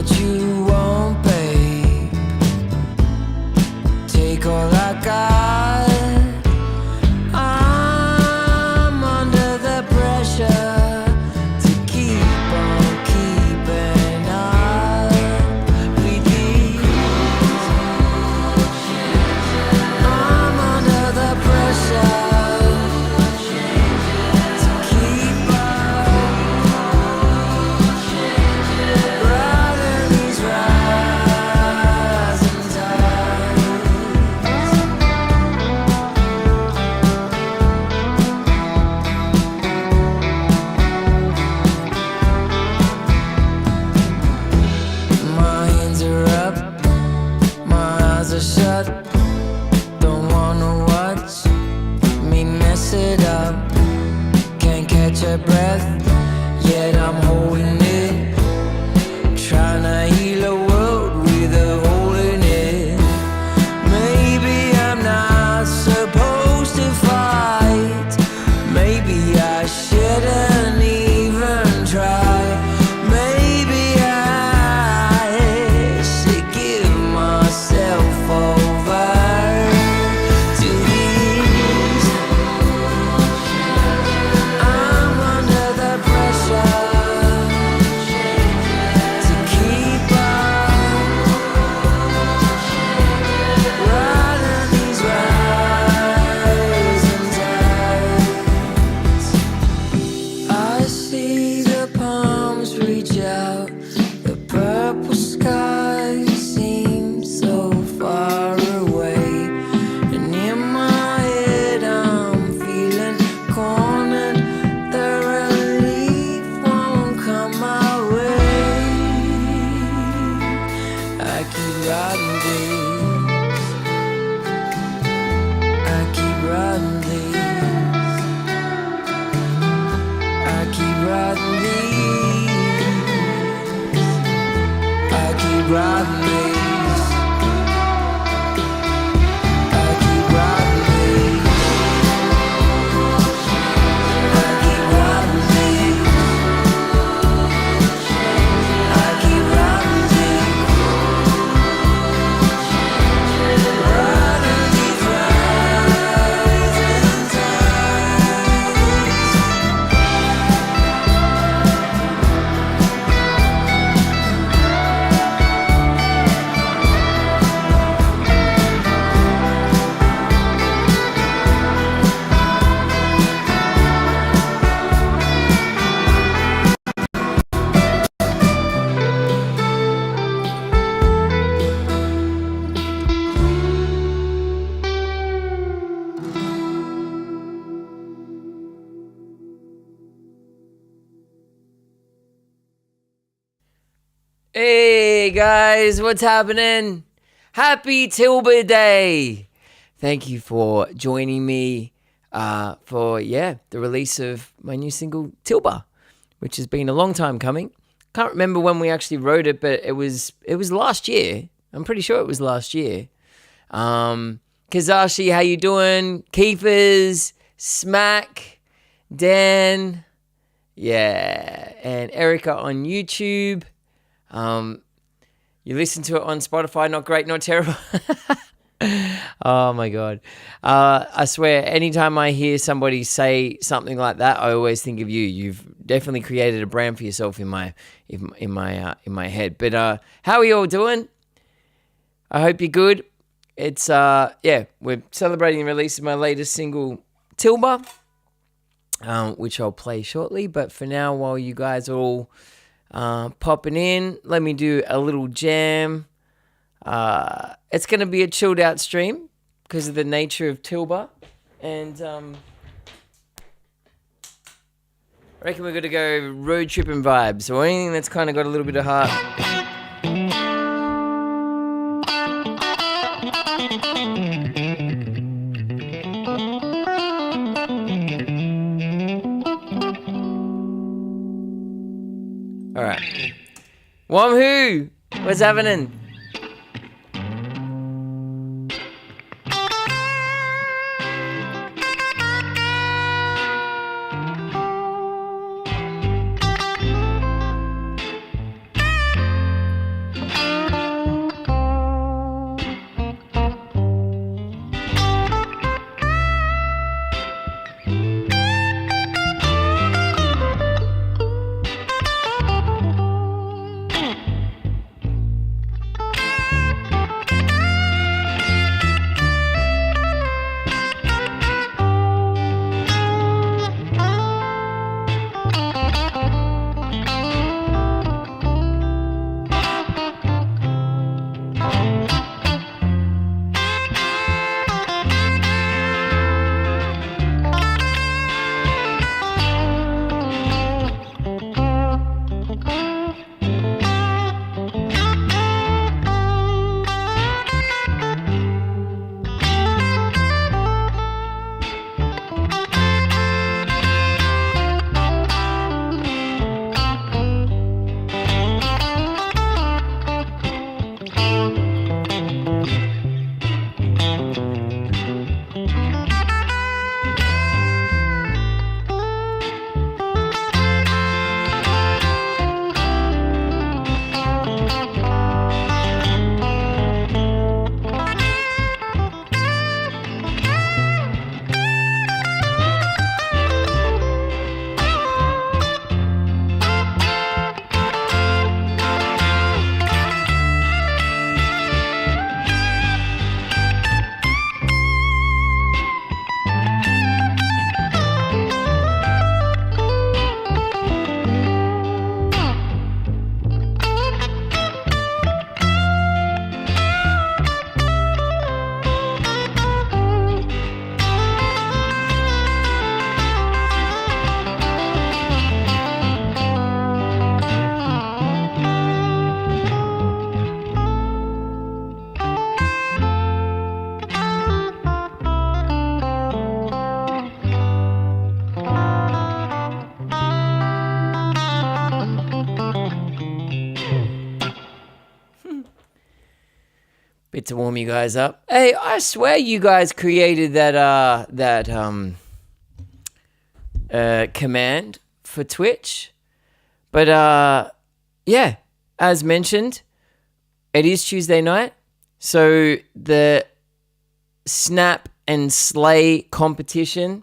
what you want, babe. Take all I got. I'm under the pressure to keep on keeping up with these. I'm under the pressure to keep up, riding these rising tides. My hands are up, my eyes are shut. Don't wanna watch me mess it up. Can't catch a breath, yet I'm holding it. Trying to heal a world with a hole in it. Maybe I'm not supposed to fight. Maybe I shouldn't even try. Maybe I should give myself over to these. I'm under the pressure to keep up, riding these rising tides. I see the palms reach out, the purple sky seems so far away, and in my head I'm feeling cornered. The relief won't come my way. I keep riding these, I keep riding these, I keep riding these, I keep riding these, I keep riding these, I keep riding these, I keep riding these, riding these rising tides. Hey guys, what's happening? Happy Tilba Day! Thank you for joining me for the release of my new single Tilba, which has been a long time coming. Can't remember when we actually wrote it, but it was last year. I'm pretty sure it was last year. Kazashi, how you doing? Keefers, Smack, Dan, and Erica on YouTube. You listen to it on Spotify, not great, not terrible. Oh my God. I swear, anytime I hear somebody say something like that, I always think of you. You've definitely created a brand for yourself in my head. But how are you all doing? I hope you're good. It's we're celebrating the release of my latest single, Tilba, which I'll play shortly. But for now, while you guys are all popping in, let me do a little jam. It's going to be a chilled out stream because of the nature of Tilba, and I reckon we're going to go road tripping vibes or anything that's kind of got a little bit of heart. All right. Wamhoo! What's happening? bit to warm you guys up. Hey, I swear you guys created that command for Twitch. But yeah, as mentioned, it is Tuesday night. So the Snap and Slay competition,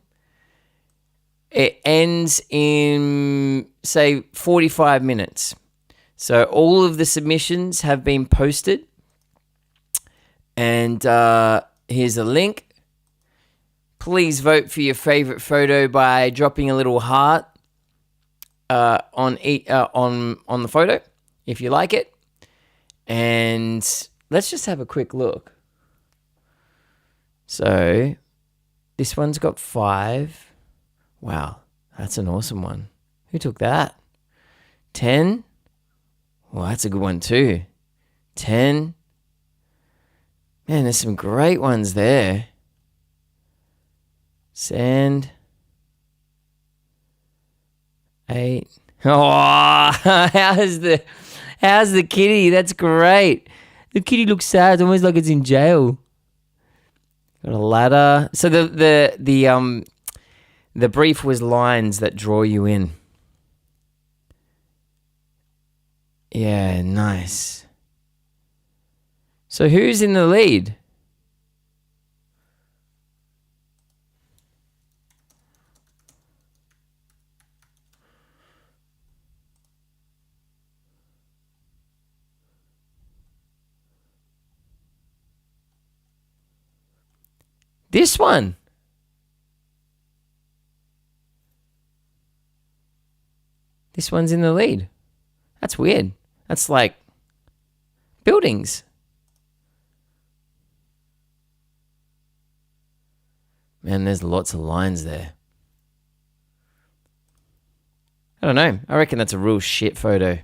it ends in, say, 45 minutes. So all of the submissions have been posted. And here's a link. Please vote for your favorite photo by dropping a little heart on the photo if you like it. And let's just have a quick look. So this one's got 5. Wow, that's an awesome one. Who took that? 10. Well, that's a good one too. 10. Man, there's some great ones there. Sand. 8. Oh, how's the kitty? That's great. The kitty looks sad. It's almost like it's in jail. Got a ladder. So the brief was lines that draw you in. Yeah, nice. So who's in the lead? This one. This one's in the lead. That's weird. That's like buildings. Man, there's lots of lines there. I don't know. I reckon that's a real shit photo.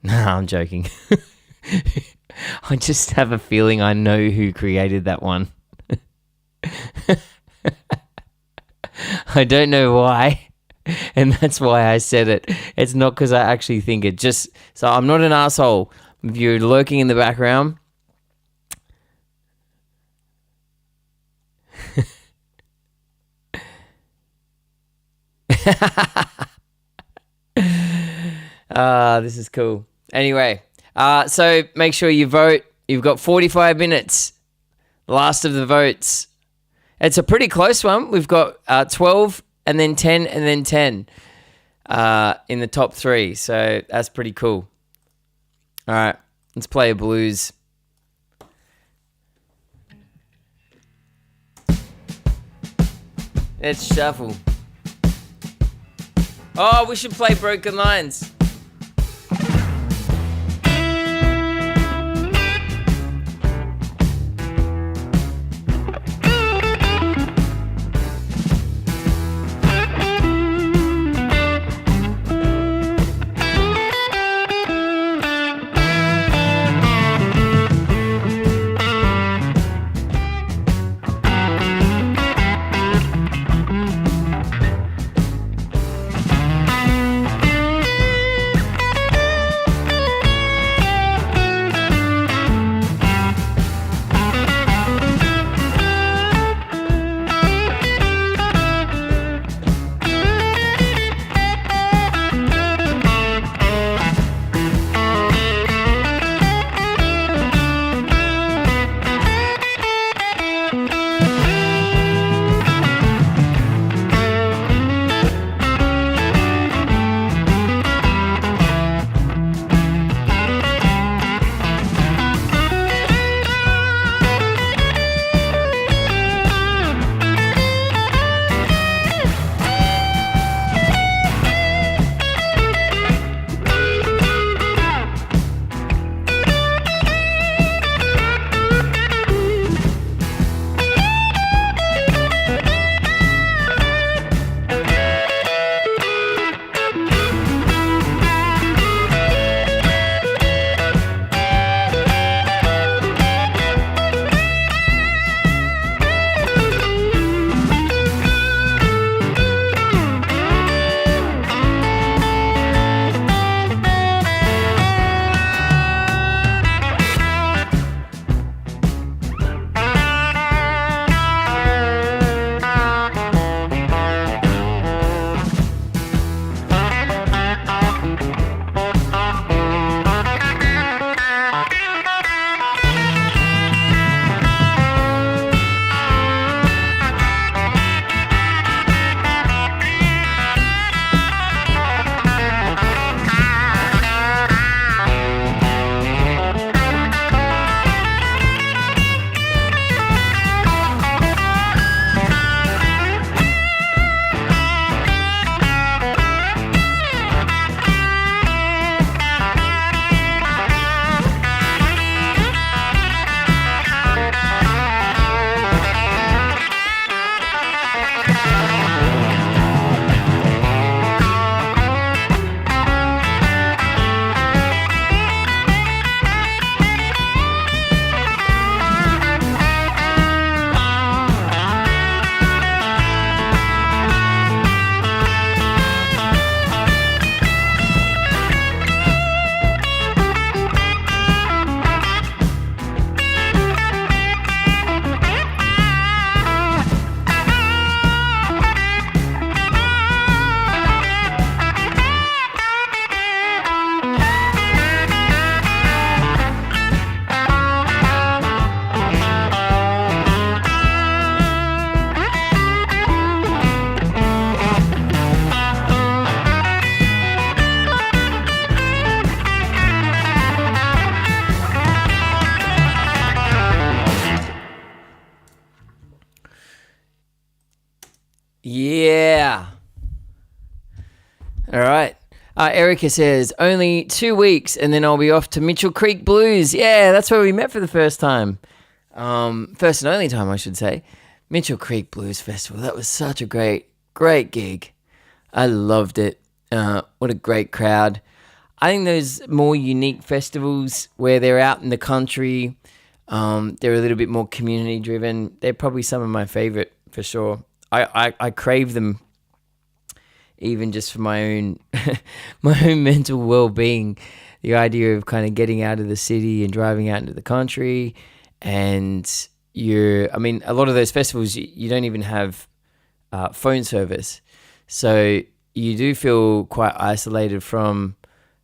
Nah, I'm joking. I just have a feeling I know who created that one. I don't know why, and that's why I said it. It's not because I actually think it. Just so I'm not an asshole. If you're lurking in the background, this is cool. Anyway, so make sure you vote. You've got 45 minutes. Last of the votes. It's a pretty close one. We've got 12 and then 10 and then 10 in the top 3. So that's pretty cool. All right, let's play a blues. Let's shuffle. Oh, we should play Broken Lines. Yeah. All right. Erica says, only 2 weeks and then I'll be off to Mitchell Creek Blues. Yeah, that's where we met for the first time. First and only time, I should say. Mitchell Creek Blues Festival. That was such a great gig. I loved it. What a great crowd. I think those more unique festivals where they're out in the country, they're a little bit more community driven. They're probably some of my favorite for sure. I crave them even just for my own my own mental well-being. The idea of kind of getting out of the city and driving out into the country, and a lot of those festivals you don't even have phone service, so you do feel quite isolated from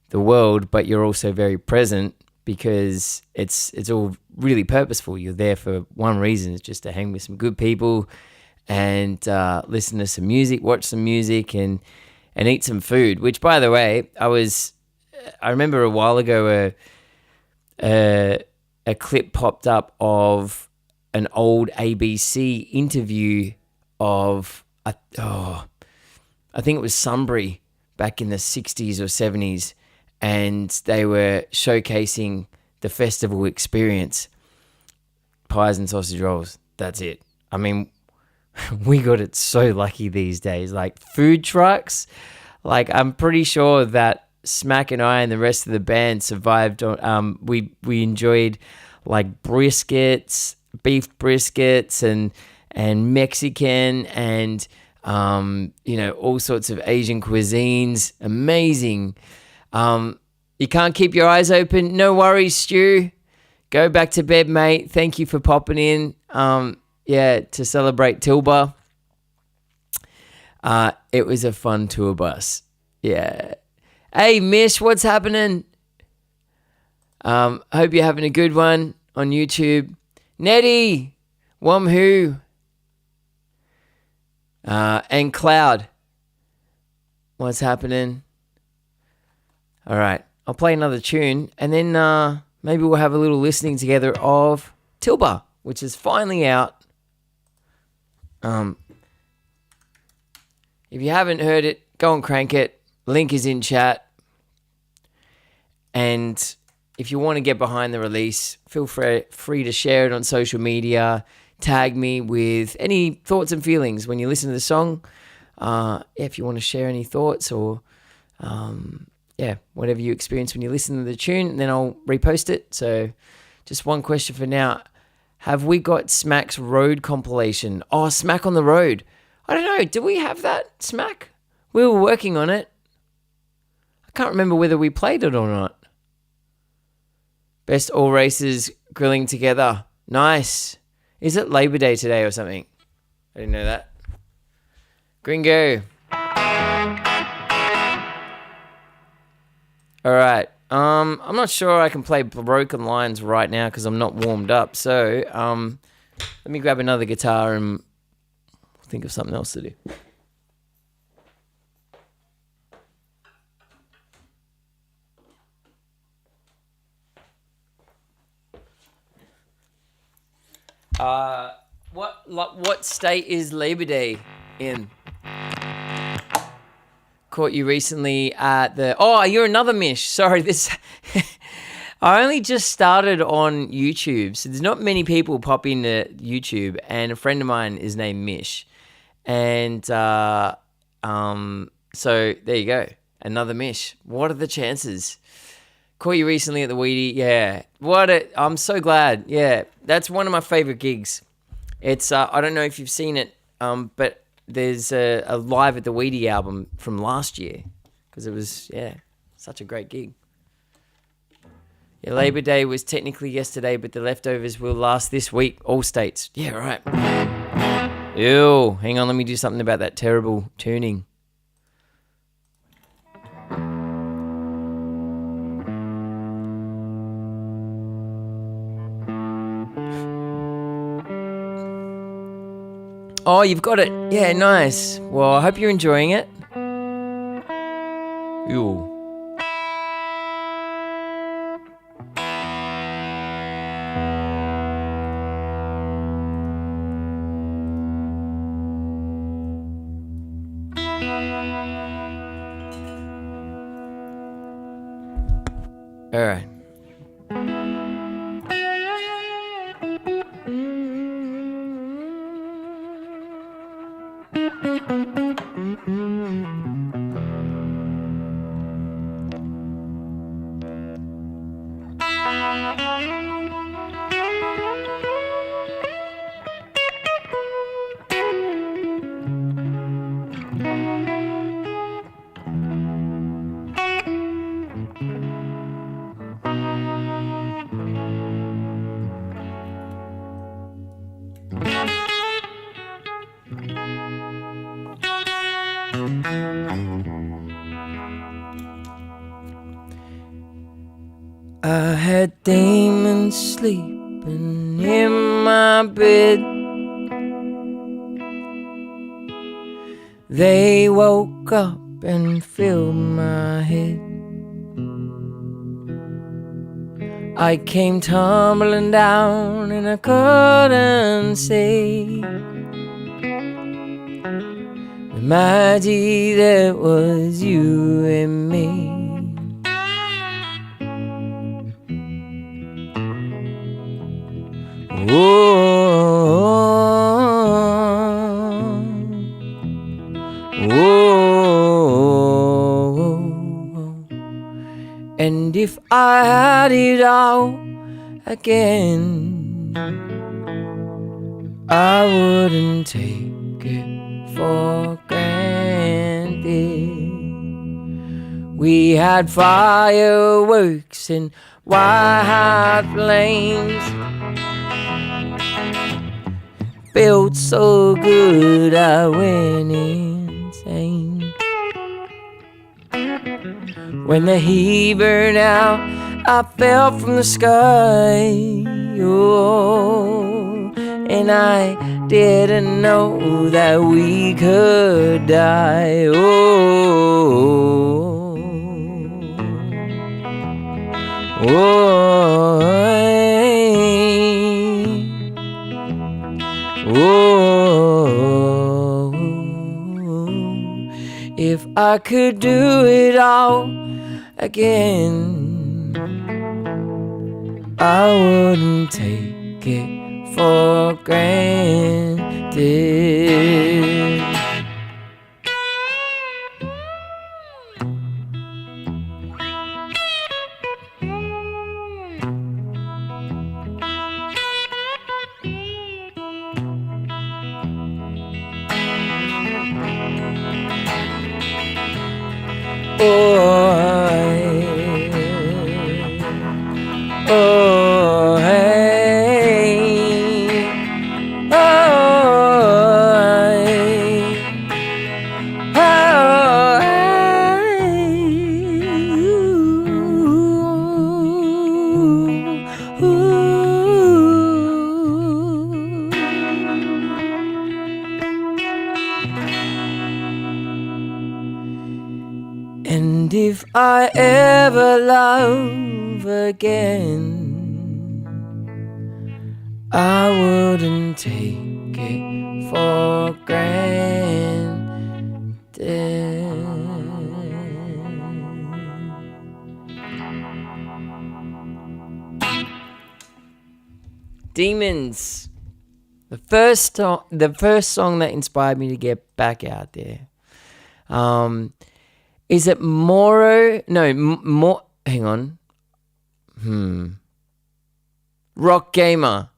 the world, but you're also very present because it's all really purposeful. You're there for one reason, it's just to hang with some good people and listen to some music, watch some music, and eat some food. Which, by the way, I remember a while ago a clip popped up of an old ABC interview of I think it was Sunbury back in the 60s or 70s, and they were showcasing the festival experience. Pies and sausage rolls, that's it. I mean, we got it so lucky these days. Like food trucks, like I'm pretty sure that Smack and I and the rest of the band survived on, we enjoyed like briskets, beef briskets and Mexican and all sorts of Asian cuisines. Amazing. You can't keep your eyes open. No worries, Stu. Go back to bed, mate. Thank you for popping in. To celebrate Tilba. It was a fun tour bus. Yeah. Hey, Mish, what's happening? Hope you're having a good one on YouTube. Nettie, Womhoo, and Cloud. What's happening? All right. I'll play another tune, and then maybe we'll have a little listening together of Tilba, which is finally out. If you haven't heard it, go and crank it. Link is in chat. And if you want to get behind the release, feel free to share it on social media. Tag me with any thoughts and feelings when you listen to the song. If you want to share any thoughts or whatever you experience when you listen to the tune, and then I'll repost it. So just one question for now. Have we got Smack's Road compilation? Oh, Smack on the Road. I don't know. Do we have that, Smack? We were working on it. I can't remember whether we played it or not. Best all races grilling together. Nice. Is it Labor Day today or something? I didn't know that. Gringo. All right. I'm not sure I can play Broken Lines right now because I'm not warmed up. So let me grab another guitar and think of something else to do. What state is Labor Day in? Caught you recently at the... Oh, you're another Mish. Sorry, this... I only just started on YouTube, so there's not many people pop into YouTube, and a friend of mine is named Mish. And so there you go. Another Mish. What are the chances? Caught you recently at the Weedy. Yeah. I'm so glad. Yeah. That's one of my favorite gigs. It's I don't know if you've seen it, but there's a Live at the Weedy album from last year because it was, such a great gig. Yeah, Labor Day was technically yesterday, but the leftovers will last this week. All states. Yeah, right. Ew. Hang on, let me do something about that terrible tuning. Oh, you've got it. Yeah, nice. Well, I hope you're enjoying it. Ew. All right. I had demons sleeping in my bed. They woke up and filled my head. I came tumbling down and I couldn't see the magic that was you and me. And if I had it all again, I wouldn't take it for granted. We had fireworks and white flames, felt so good I went insane. When the heat burned out, I fell from the sky. Oh, and I didn't know that we could die. Oh, oh, oh. If I could do it all again, I wouldn't take it for granted. Oh, hey, oh, hey, oh, hey, ooh. And if I ever love again, I wouldn't take it for granted. Demons, the first song that inspired me to get back out there. Is it Moro? No, hang on. Rock Gamer.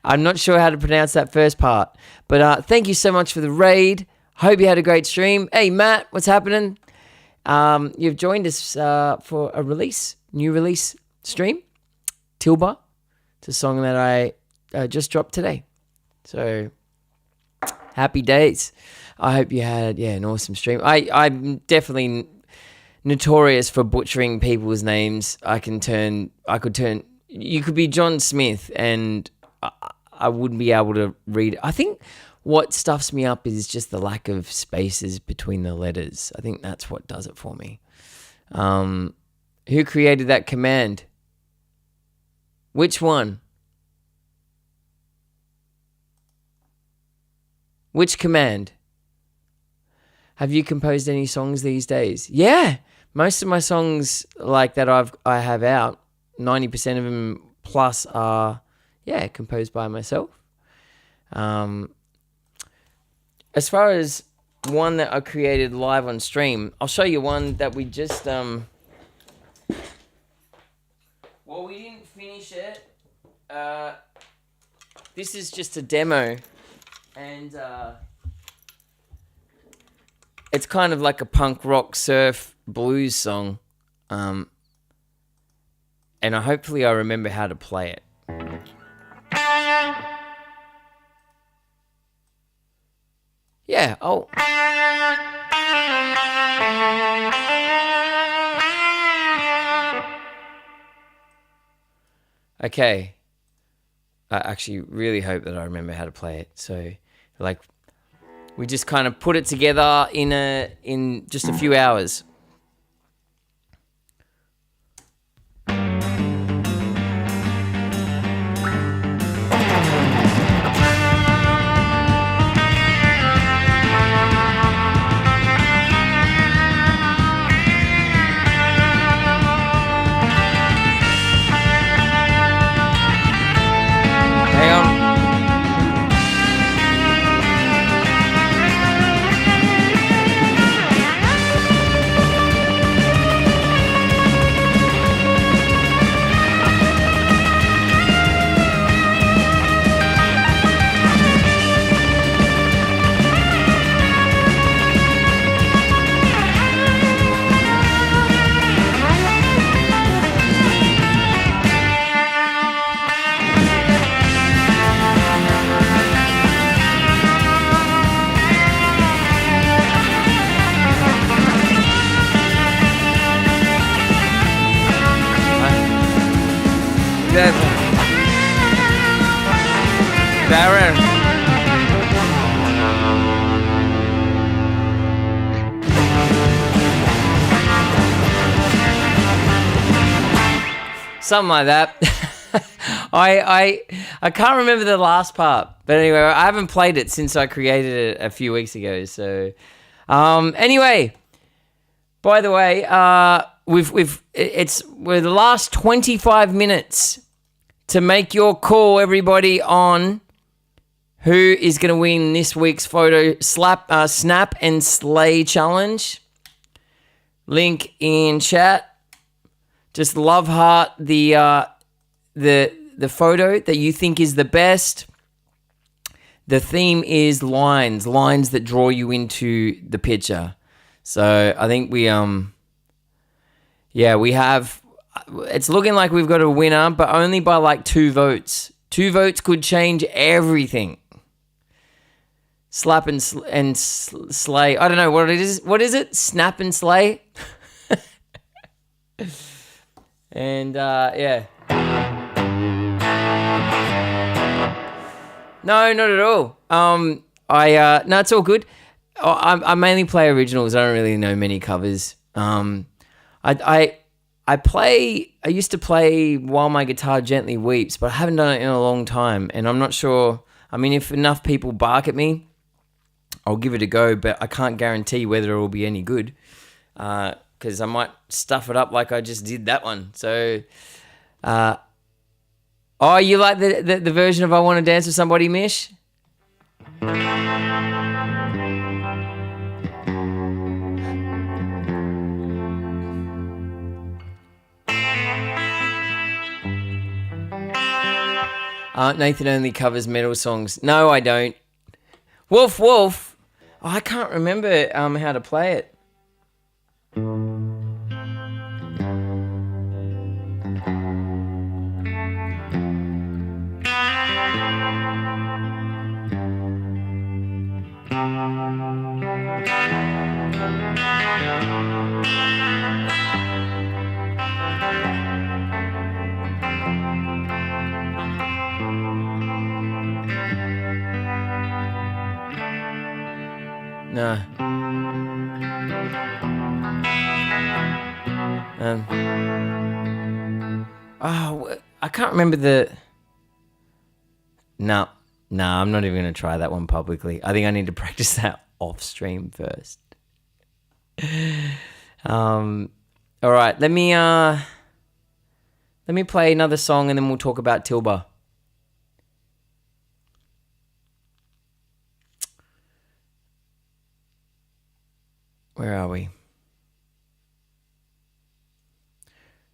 I'm not sure how to pronounce that first part. But thank you so much for the raid. Hope you had a great stream. Hey, Matt, what's happening? You've joined us for a new release stream. Tilba. It's a song that I just dropped today. So, happy days. I hope you had an awesome stream. I'm definitely notorious for butchering people's names. You could be John Smith and I wouldn't be able to read. I think what stuffs me up is just the lack of spaces between the letters. I think that's what does it for me. Who created that command? Which one? Which command? Have you composed any songs these days? Yeah, most of my songs like that I have out, 90% of them plus are composed by myself. As far as one that I created live on stream, I'll show you one that we just well, we didn't finish it. This is just a demo, and it's kind of like a punk rock surf blues song, and hopefully I remember how to play it. Yeah, oh. Okay. I actually really hope that I remember how to play it. So, like, we just kind of put it together in just a few hours. Darren. Something like that. I can't remember the last part, but anyway, I haven't played it since I created it a few weeks ago. So, anyway, by the way, we're the last 25 minutes to make your call, everybody, on who is going to win this week's photo snap and slay challenge. Link in chat. Just love heart the photo that you think is the best. The theme is lines that draw you into the picture. So I think we have. It's looking like we've got a winner, but only by like 2 votes. 2 votes could change everything. Slap and slay. I don't know what it is. What is it? Snap and slay? And, yeah. No, not at all. No, it's all good. I mainly play originals. I don't really know many covers. I used to play While My Guitar Gently Weeps, but I haven't done it in a long time, and I'm not sure. I mean, if enough people bark at me, I'll give it a go, but I can't guarantee whether it will be any good, because I might stuff it up like I just did that one. So, you like the version of I Want to Dance with Somebody, Mish? Nathan only covers metal songs. No, I don't. Wolf. Oh, I can't remember how to play it. No. I can't remember the... No, I'm not even going to try that one publicly. I think I need to practice that off stream first. All right, let me play another song and then we'll talk about Tilba. Where are we?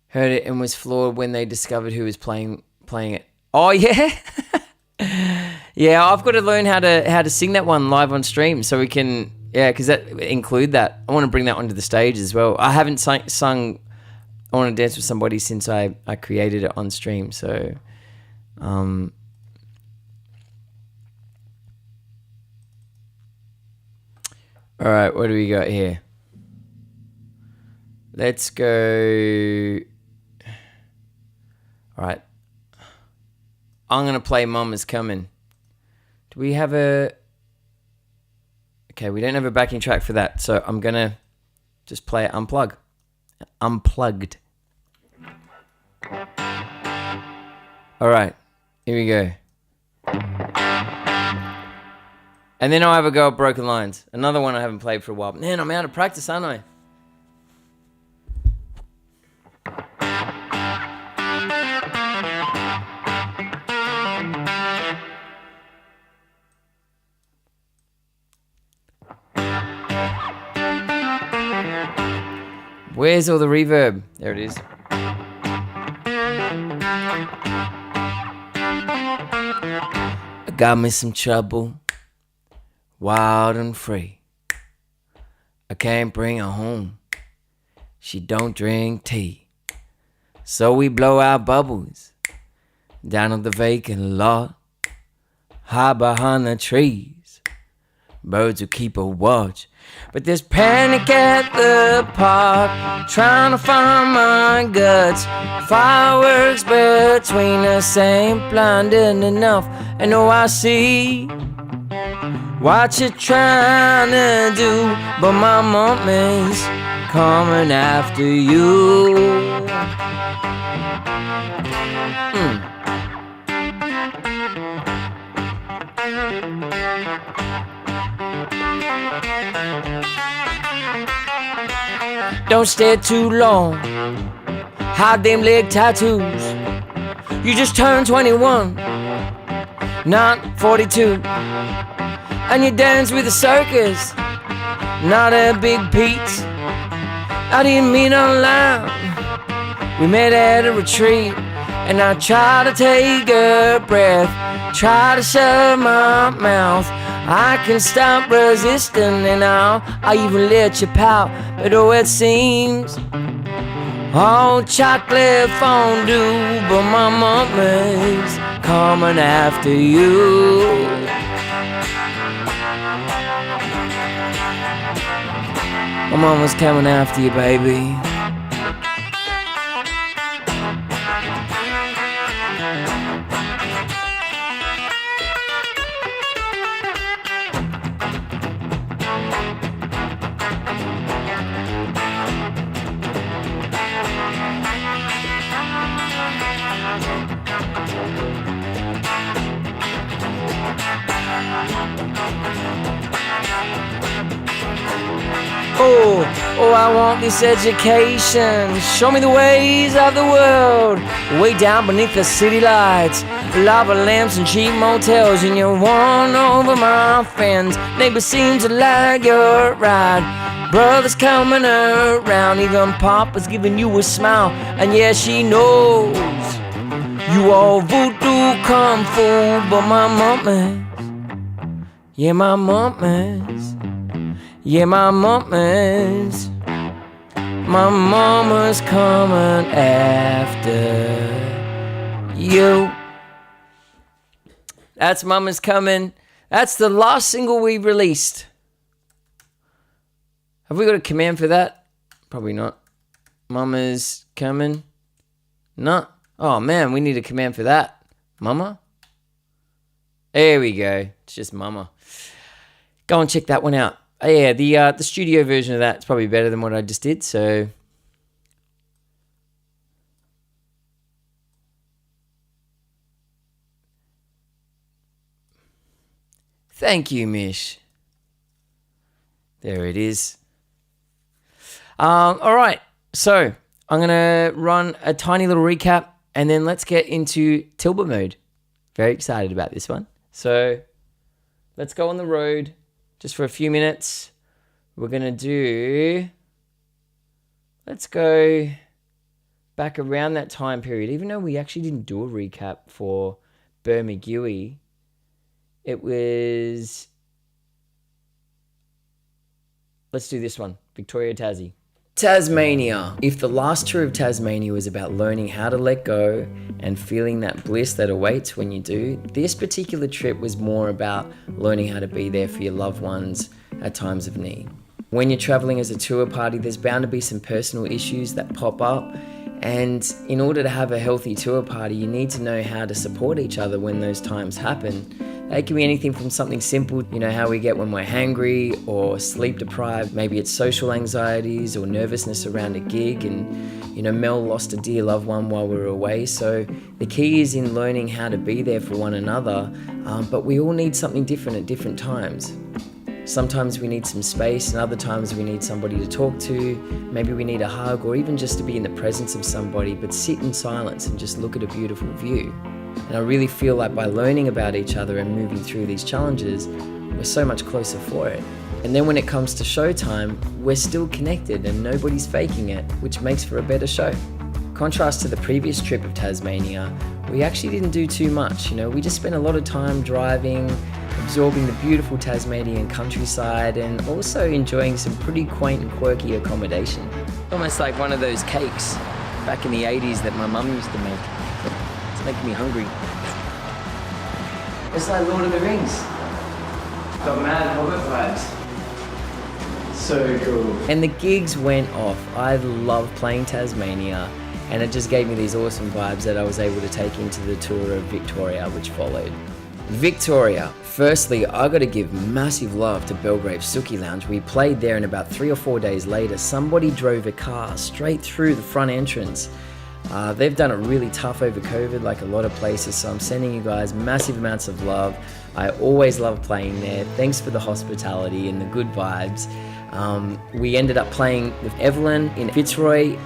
Heard it and was floored when they discovered who was playing it. Oh yeah. Yeah, I've got to learn how to sing that one live on stream so we can, because that include that. I want to bring that one to the stage as well. I haven't sung I Want to Dance with Somebody since I created it on stream. So, all right, what do we got here? Let's go. All right. I'm going to play Mama's Coming. Do we have a... Okay, we don't have a backing track for that, so I'm going to just play it unplugged. All right, here we go. And then I'll have a go at Broken Lines. Another one I haven't played for a while. Man, I'm out of practice, aren't I? Where's all the reverb? There it is. I got me some trouble, wild and free. I can't bring her home. She don't drink tea. So we blow our bubbles down on the vacant lot, high behind the trees. Birds will keep a watch. But there's panic at the park, trying to find my guts. Fireworks between us ain't blinding enough. And oh, I see what you're trying to do, but my mommy's coming after you. Don't stay too long, hide them leg tattoos. You just turned 21, not 42. And you dance with the circus, not a big Pete. I didn't mean on loud. We met at a retreat, and I tried to take a breath, try to shut my mouth. I can stop resisting, and I even let you pout. But oh, it seems all chocolate fondue, but my mommy's coming after you. My mama's coming after you, baby. Oh, I want this education. Show me the ways of the world. Way down beneath the city lights, lava lamps and cheap motels, and you won over my friends. Neighbors seem to like your ride. Brothers coming around, even Papa's giving you a smile. And yeah, she knows you all voodoo kung fu, but my mommy's, yeah, my mommy's. Yeah, my mama's coming after you. That's Mama's Coming. That's the last single we released. Have we got a command for that? Probably not. Mama's Coming. No. Oh man, we need a command for that. Mama? There we go. It's just Mama. Go and check that one out. Oh, yeah, the studio version of that's probably better than what I just did, so... Thank you, Mish. There it is. All right. So I'm going to run a tiny little recap and then let's get into Tilba mode. Very excited about this one. So let's go on the road just for a few minutes. We're going to let's go back around that time period. Even though we actually didn't do a recap for Bermagui, it was, let's do this one, Victoria, Tassie. Tasmania. If the last tour of Tasmania was about learning how to let go and feeling that bliss that awaits when you do, this particular trip was more about learning how to be there for your loved ones at times of need. When you're traveling as a tour party, there's bound to be some personal issues that pop up, and in order to have a healthy tour party, you need to know how to support each other when those times happen. It can be anything from something simple, how we get when we're hangry or sleep deprived. Maybe it's social anxieties or nervousness around a gig, and Mel lost a dear loved one while we were away. So the key is in learning how to be there for one another, but we all need something different at different times. Sometimes we need some space, and other times we need somebody to talk to. Maybe we need a hug, or even just to be in the presence of somebody, but sit in silence and just look at a beautiful view. And I really feel like by learning about each other and moving through these challenges, we're so much closer for it. And then when it comes to showtime, we're still connected and nobody's faking it, which makes for a better show. Contrast to the previous trip of Tasmania, we actually didn't do too much. We just spent a lot of time driving, absorbing the beautiful Tasmanian countryside, and also enjoying some pretty quaint and quirky accommodation. Almost like one of those cakes back in the 80s that my mum used to make. It's making me hungry. It's like Lord of the Rings. Got mad Hobbit vibes. So cool. And the gigs went off. I love playing Tasmania, and it just gave me these awesome vibes that I was able to take into the tour of Victoria, which followed. Victoria. Firstly, I got to give massive love to Belgrave Suki Lounge. We played there, and about 3 or 4 days later, somebody drove a car straight through the front entrance. They've done it really tough over COVID, like a lot of places, so I'm sending you guys massive amounts of love. I always love playing there. Thanks for the hospitality and the good vibes. We ended up playing with Evelyn in Fitzroy.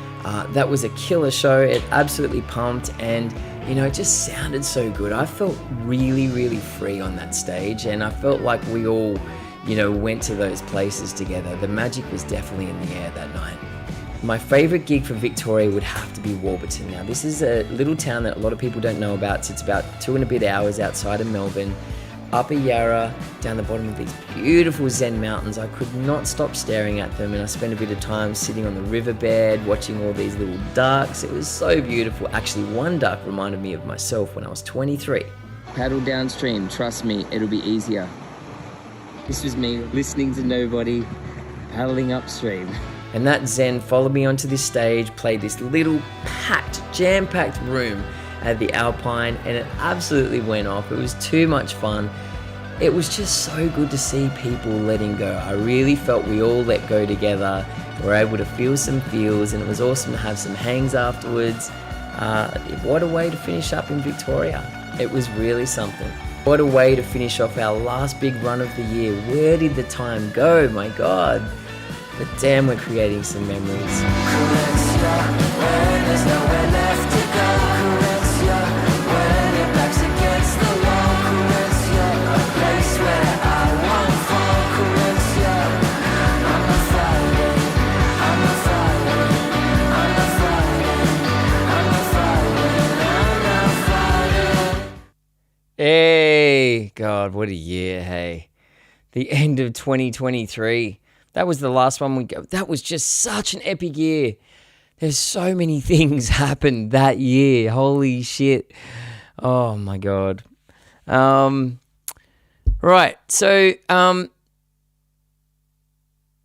That was a killer show. It absolutely pumped, and it just sounded so good. I felt really, really free on that stage, and I felt like we all, went to those places together. The magic was definitely in the air that night. My favourite gig for Victoria would have to be Warburton. Now, this is a little town that a lot of people don't know about. It's about 2 and a bit hours outside of Melbourne. Upper Yarra, down the bottom of these beautiful Zen mountains. I could not stop staring at them, and I spent a bit of time sitting on the riverbed, watching all these little ducks. It was so beautiful. Actually, one duck reminded me of myself when I was 23. Paddle downstream, trust me, it'll be easier. This was me listening to nobody, paddling upstream. And that Zen followed me onto this stage, played this little jam-packed room at the Alpine, and it absolutely went off. It was too much fun. It was just so good to see people letting go. I really felt we all let go together. We were able to feel some feels, and it was awesome to have some hangs afterwards. What a way to finish up in Victoria. It was really something. What a way to finish off our last big run of the year. Where did the time go? My God. But damn, we're creating some memories. Hey, God, what a year, hey. The end of 2023. That was the last one we got. That was just such an epic year. There's so many things happened that year. Holy shit. Oh, my God. Right, so,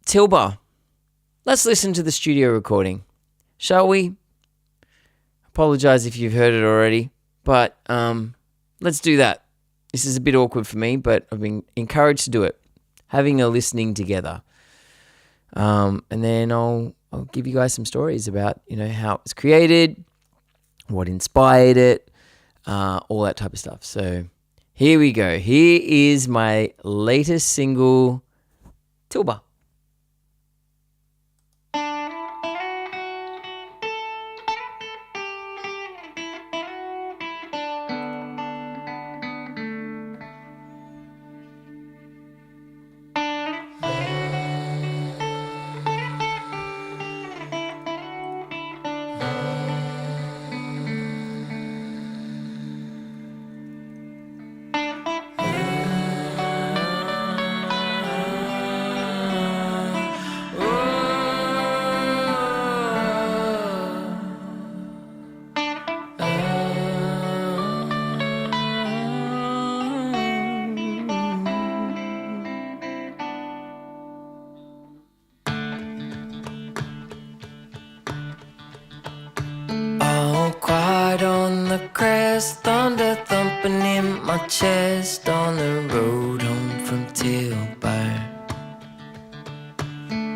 Tilba, let's listen to the studio recording, shall we? Apologize if you've heard it already, but let's do that. This is a bit awkward for me, but I've been encouraged to do it. Having a listening together. And then I'll give you guys some stories about, how it was created, what inspired it, all that type of stuff. So here we go. Here is my latest single, Tilba. chest on the road home from Tilba.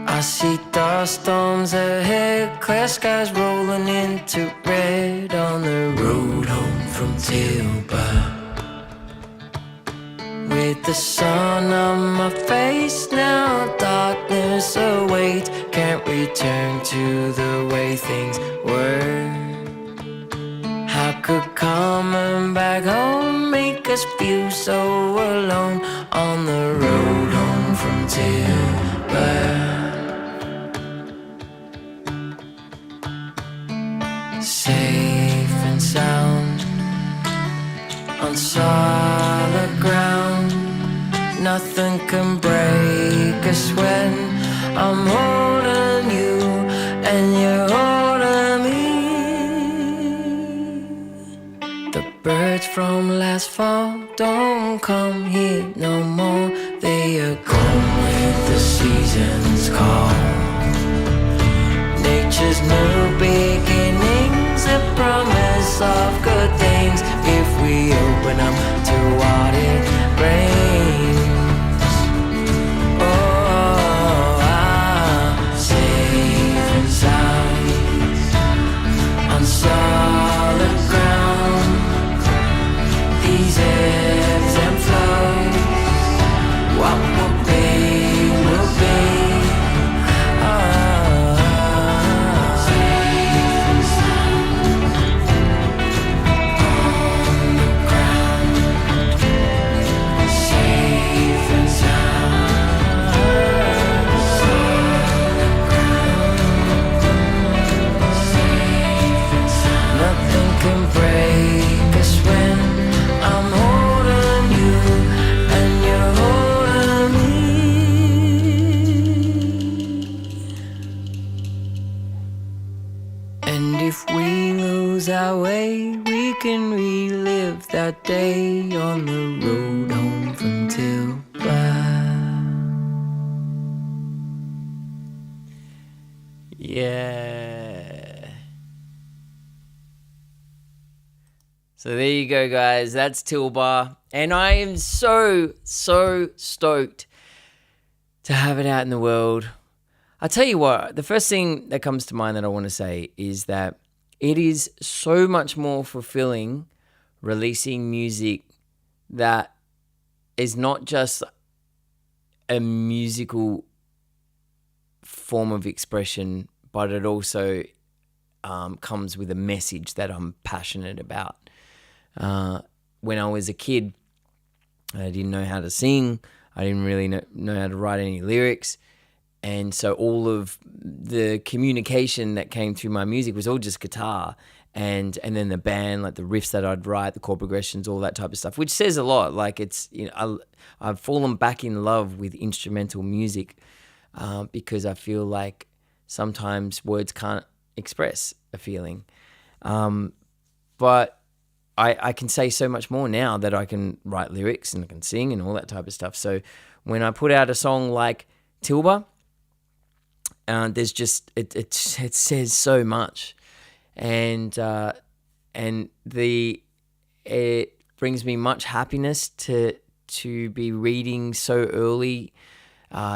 I see dust storms ahead, clear skies rolling into red on the road home from Tilba. With the sun on my face now, darkness awaits. Can't return to the way things were. How could coming back home make us feel so alone on the road home from Tilba? Safe and sound on solid ground, nothing can break us when I'm holding you and you're holding me. The birds from last fall don't come here no more. They are gone with the seasons call. Nature's new beginnings, a promise of good things if we open up to what it brings. Oh, safe and sound on solid ground. These ebbs and flows, what will be, will be. Our way, we can relive that day on the road home from Tilba. Yeah. So there you go, guys. That's Tilba. And I am so stoked to have it out in the world. I'll tell you what, the first thing that comes to mind that I want to say is that it is so much more fulfilling releasing music that is not just a musical form of expression, but it also comes with a message that I'm passionate about. When I was a kid, I didn't know how to sing. I didn't really know how to write any lyrics. And so all of the communication that came through my music was all just guitar and then the band, like the riffs that I'd write, the chord progressions, all that type of stuff, which says a lot. Like it's, I've fallen back in love with instrumental music because I feel like sometimes words can't express a feeling. But I can say so much more now that I can write lyrics and I can sing and all that type of stuff. So when I put out a song like Tilba, there's just it says so much, and it brings me much happiness to be reading so early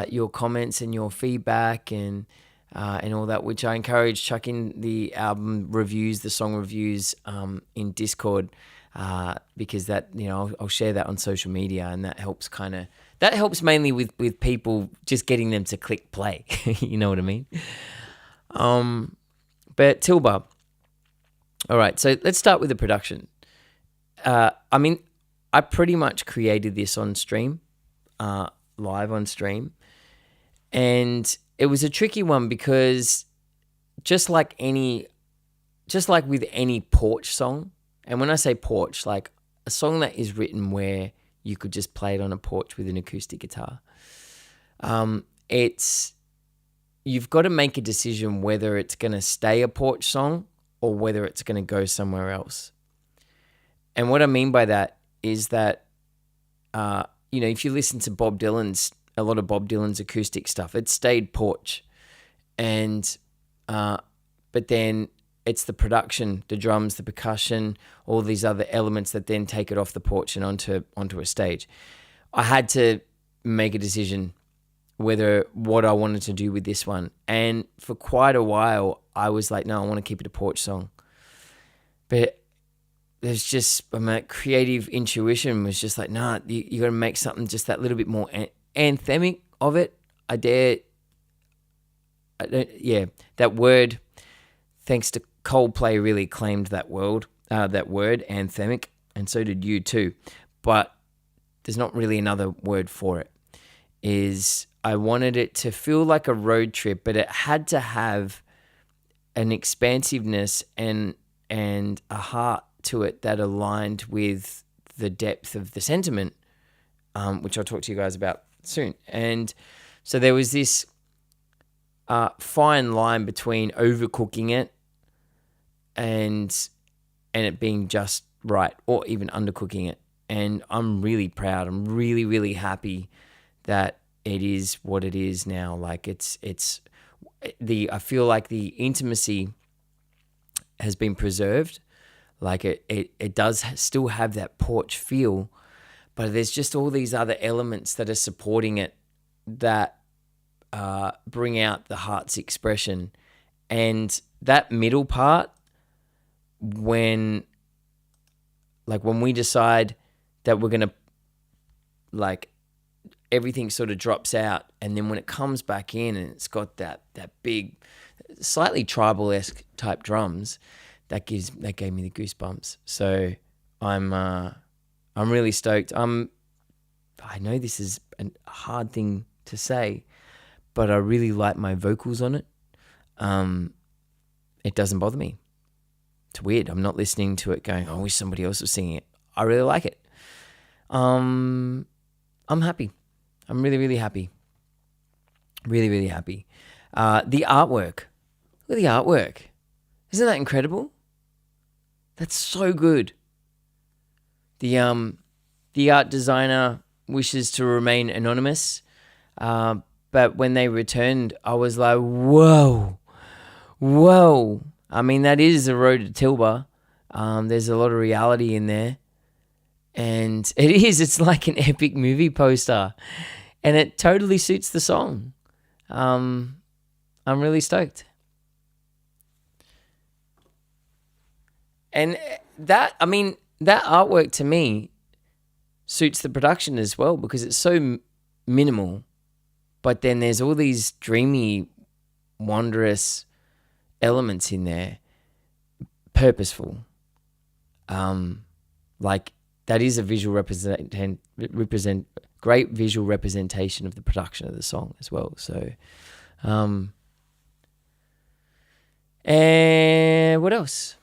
your comments and your feedback and all that, which I encourage. Chuck in the album reviews, the song reviews in Discord because that I'll share that on social media, and that helps mainly with people, just getting them to click play. You know what I mean? But Tilba. All right, so let's start with the production. I pretty much created this on stream, live on stream. And it was a tricky one because just like with any porch song, and when I say porch, like a song that is written where you could just play it on a porch with an acoustic guitar. You've got to make a decision whether it's going to stay a porch song or whether it's going to go somewhere else. And what I mean by that is that, if you listen to a lot of Bob Dylan's acoustic stuff, it stayed porch. But then it's the production, the drums, the percussion, all these other elements that then take it off the porch and onto a stage. I had to make a decision what I wanted to do with this one. And for quite a while, I was like, no, I want to keep it a porch song. But there's just, my creative intuition was just like, nah, you got to make something just that little bit more anthemic of it. That word, thanks to Coldplay, really claimed that word, anthemic, and so did you too. But there's not really another word for it. I wanted it to feel like a road trip, but it had to have an expansiveness and a heart to it that aligned with the depth of the sentiment, which I'll talk to you guys about soon. And so there was this fine line between overcooking it and it being just right, or even undercooking it. And I'm really proud. I'm really, really happy that it is what it is now. Like I feel like the intimacy has been preserved. Like it does still have that porch feel, but there's just all these other elements that are supporting it that bring out the heart's expression. And that middle part, when we decide that we're going to, everything sort of drops out, and then when it comes back in and it's got that big, slightly tribal-esque type drums, that gave me the goosebumps. So I'm really stoked. I know this is a hard thing to say, but I really like my vocals on it. It doesn't bother me. It's weird. I'm not listening to it going, I wish somebody else was singing it. I really like it. I'm happy. I'm really, really happy. Really, really happy. The artwork. Look at the artwork. Isn't that incredible? That's so good. The art designer wishes to remain anonymous, but when they returned, I was like, whoa. I mean, that is a road to Tilba. There's a lot of reality in there. And it's like an epic movie poster. And it totally suits the song. I'm really stoked. And that artwork to me suits the production as well, because it's so minimal, but then there's all these dreamy, wondrous elements in there, purposeful. That is a great visual representation of the production of the song as well. So, and what else?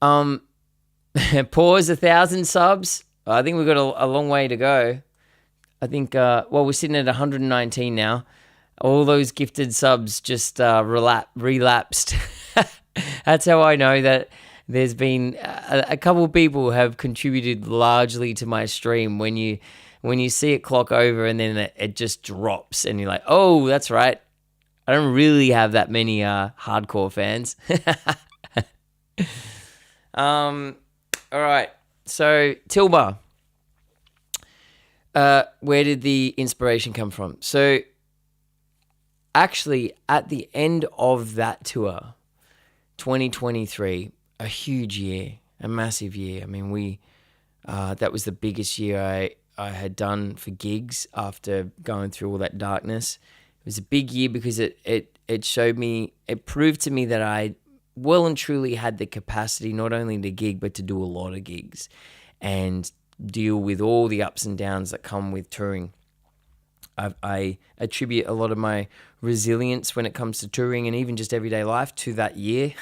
Pause 1,000 subs. I think we've got a long way to go. I think, we're sitting at 119 now. All those gifted subs just relapsed. That's how I know that there's been a couple of people have contributed largely to my stream. When you see it clock over and then it just drops and you're like, oh, that's right. I don't really have that many hardcore fans. All right. So Tilba, where did the inspiration come from? So actually at the end of that tour, 2023, a huge year, a massive year. I mean, that was the biggest year I had done for gigs after going through all that darkness. It was a big year because it showed me, it proved to me that I well and truly had the capacity not only to gig, but to do a lot of gigs and deal with all the ups and downs that come with touring. I attribute a lot of my resilience when it comes to touring and even just everyday life to that year.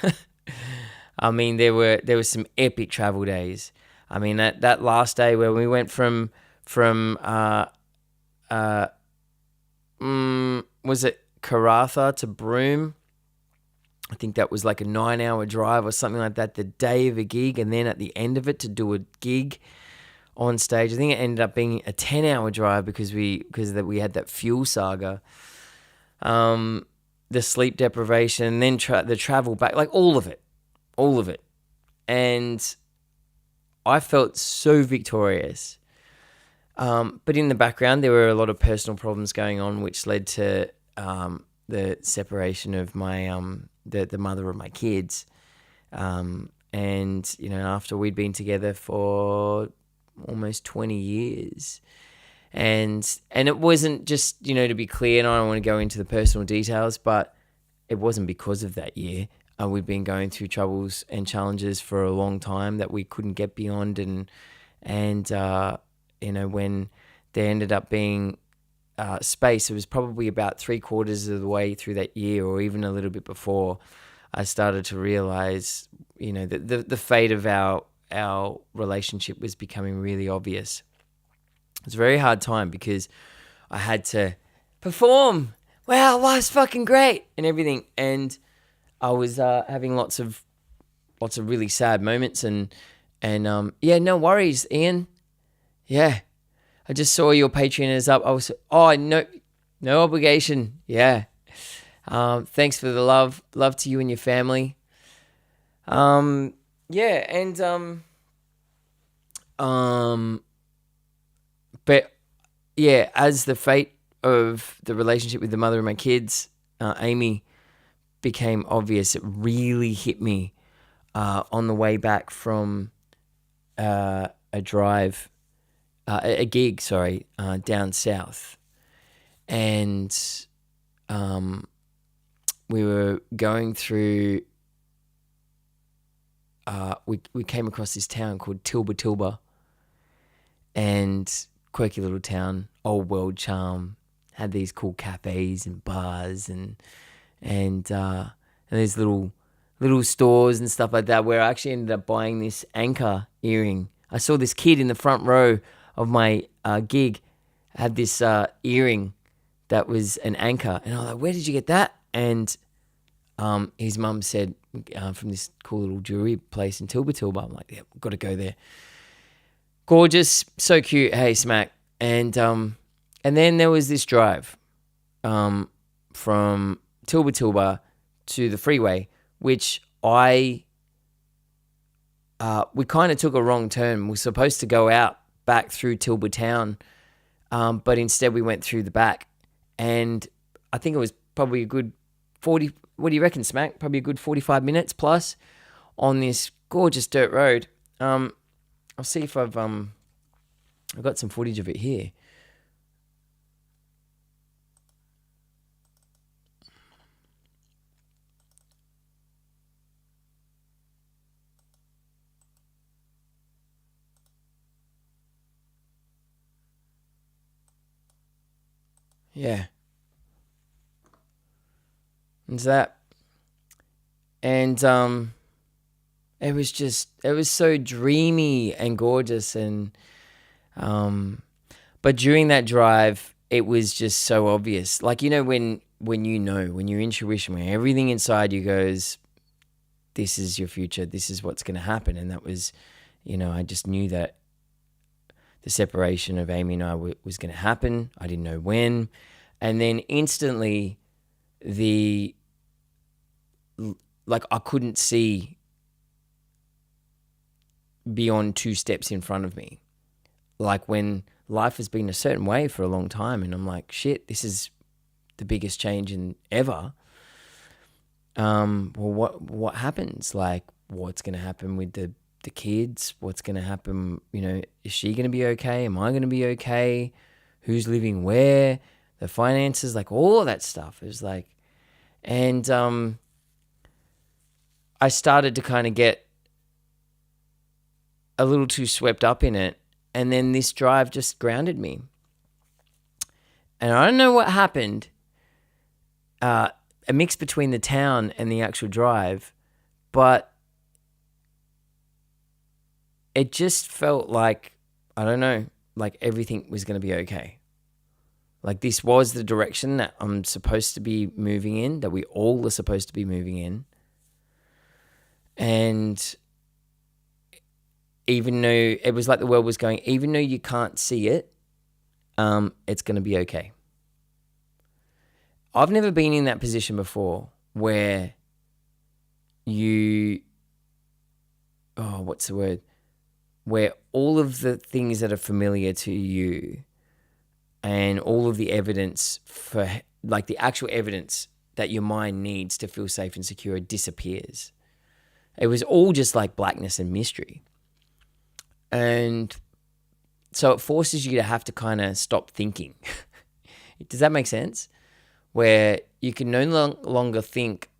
I mean, there were some epic travel days. I mean, that last day where we went from was it Karatha to Broome? I think that was like a 9-hour drive or something like that, the day of a gig, and then at the end of it to do a gig on stage. I think it ended up being a 10-hour drive because we had that fuel saga. the sleep deprivation, and then the travel back, like all of it. And I felt so victorious. But in the background, there were a lot of personal problems going on, which led to the separation of my the mother of my kids. And after we'd been together for almost 20 years, and it wasn't just to be clear, and I don't want to go into the personal details, but it wasn't because of that year. We'd been going through troubles and challenges for a long time that we couldn't get beyond, and when there ended up being space, it was probably about 3/4 of the way through that year, or even a little bit before, I started to realize, that the fate of our relationship was becoming really obvious. It was a very hard time because I had to perform. Wow, life's fucking great and everything, and I was having lots of really sad moments, and yeah, no worries, Ian. Yeah, I just saw your Patreon is up. I was no obligation. Yeah, thanks for the love to you and your family. Yeah, and but yeah, as the fate of the relationship with the mother of my kids, Amy, became obvious, it really hit me on the way back from a gig, down south. And we were going through, we came across this town called Tilba, and quirky little town, old world charm, had these cool cafes and bars and these little stores and stuff like that, where I actually ended up buying this anchor earring. I saw this kid in the front row of my gig had this earring that was an anchor, and I was like, "Where did you get that?" And his mum said, from this cool little jewelry place in Tilba. I'm like, "Yeah, got to go there." Gorgeous, so cute. Hey, smack. And then there was this drive from Tilba to the freeway, which we kind of took a wrong turn. We were supposed to go out back through Tilba town, but instead we went through the back, and I think it was probably a good 40, what do you reckon, Smack? Probably a good 45 minutes plus on this gorgeous dirt road. I'll see if I've got some footage of it here. Yeah. It's that. And it was so dreamy and gorgeous, and but during that drive it was just so obvious. Like, when your intuition, when everything inside you goes, this is your future, this is what's going to happen. And that was, I just knew that the separation of Amy and I was going to happen. I didn't know when. And then instantly I couldn't see beyond 2 steps in front of me. Like, when life has been a certain way for a long time, and I'm like, shit, this is the biggest change in ever. Well, what happens? Like, what's going to happen with the kids? What's going to happen? Is she going to be okay? Am I going to be okay? Who's living where? The finances, like all of that stuff. It was like, and I started to kind of get a little too swept up in it. And then this drive just grounded me. And I don't know what happened, a mix between the town and the actual drive, but it just felt like, I don't know, like everything was going to be okay. Like, this was the direction that I'm supposed to be moving in, that we all are supposed to be moving in. And even though it was like the world was going, even though you can't see it, it's going to be okay. I've never been in that position before where what's the word? Where all of the things that are familiar to you and all of the evidence like the actual evidence that your mind needs to feel safe and secure disappears. It was all just like blackness and mystery. And so it forces you to have to kind of stop thinking. Does that make sense? Where you can no longer think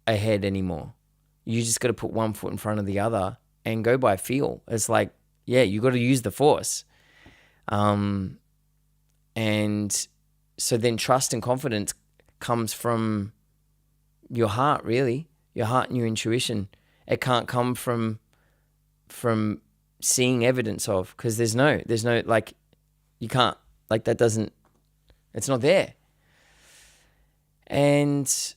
ahead anymore. You just got to put one foot in front of the other and go by feel. It's like, yeah, you got to use the force. And so then trust and confidence comes from your heart, really. Your heart and your intuition. It can't come from seeing evidence of, because there's no, like, you can't, like, that doesn't, it's not there. And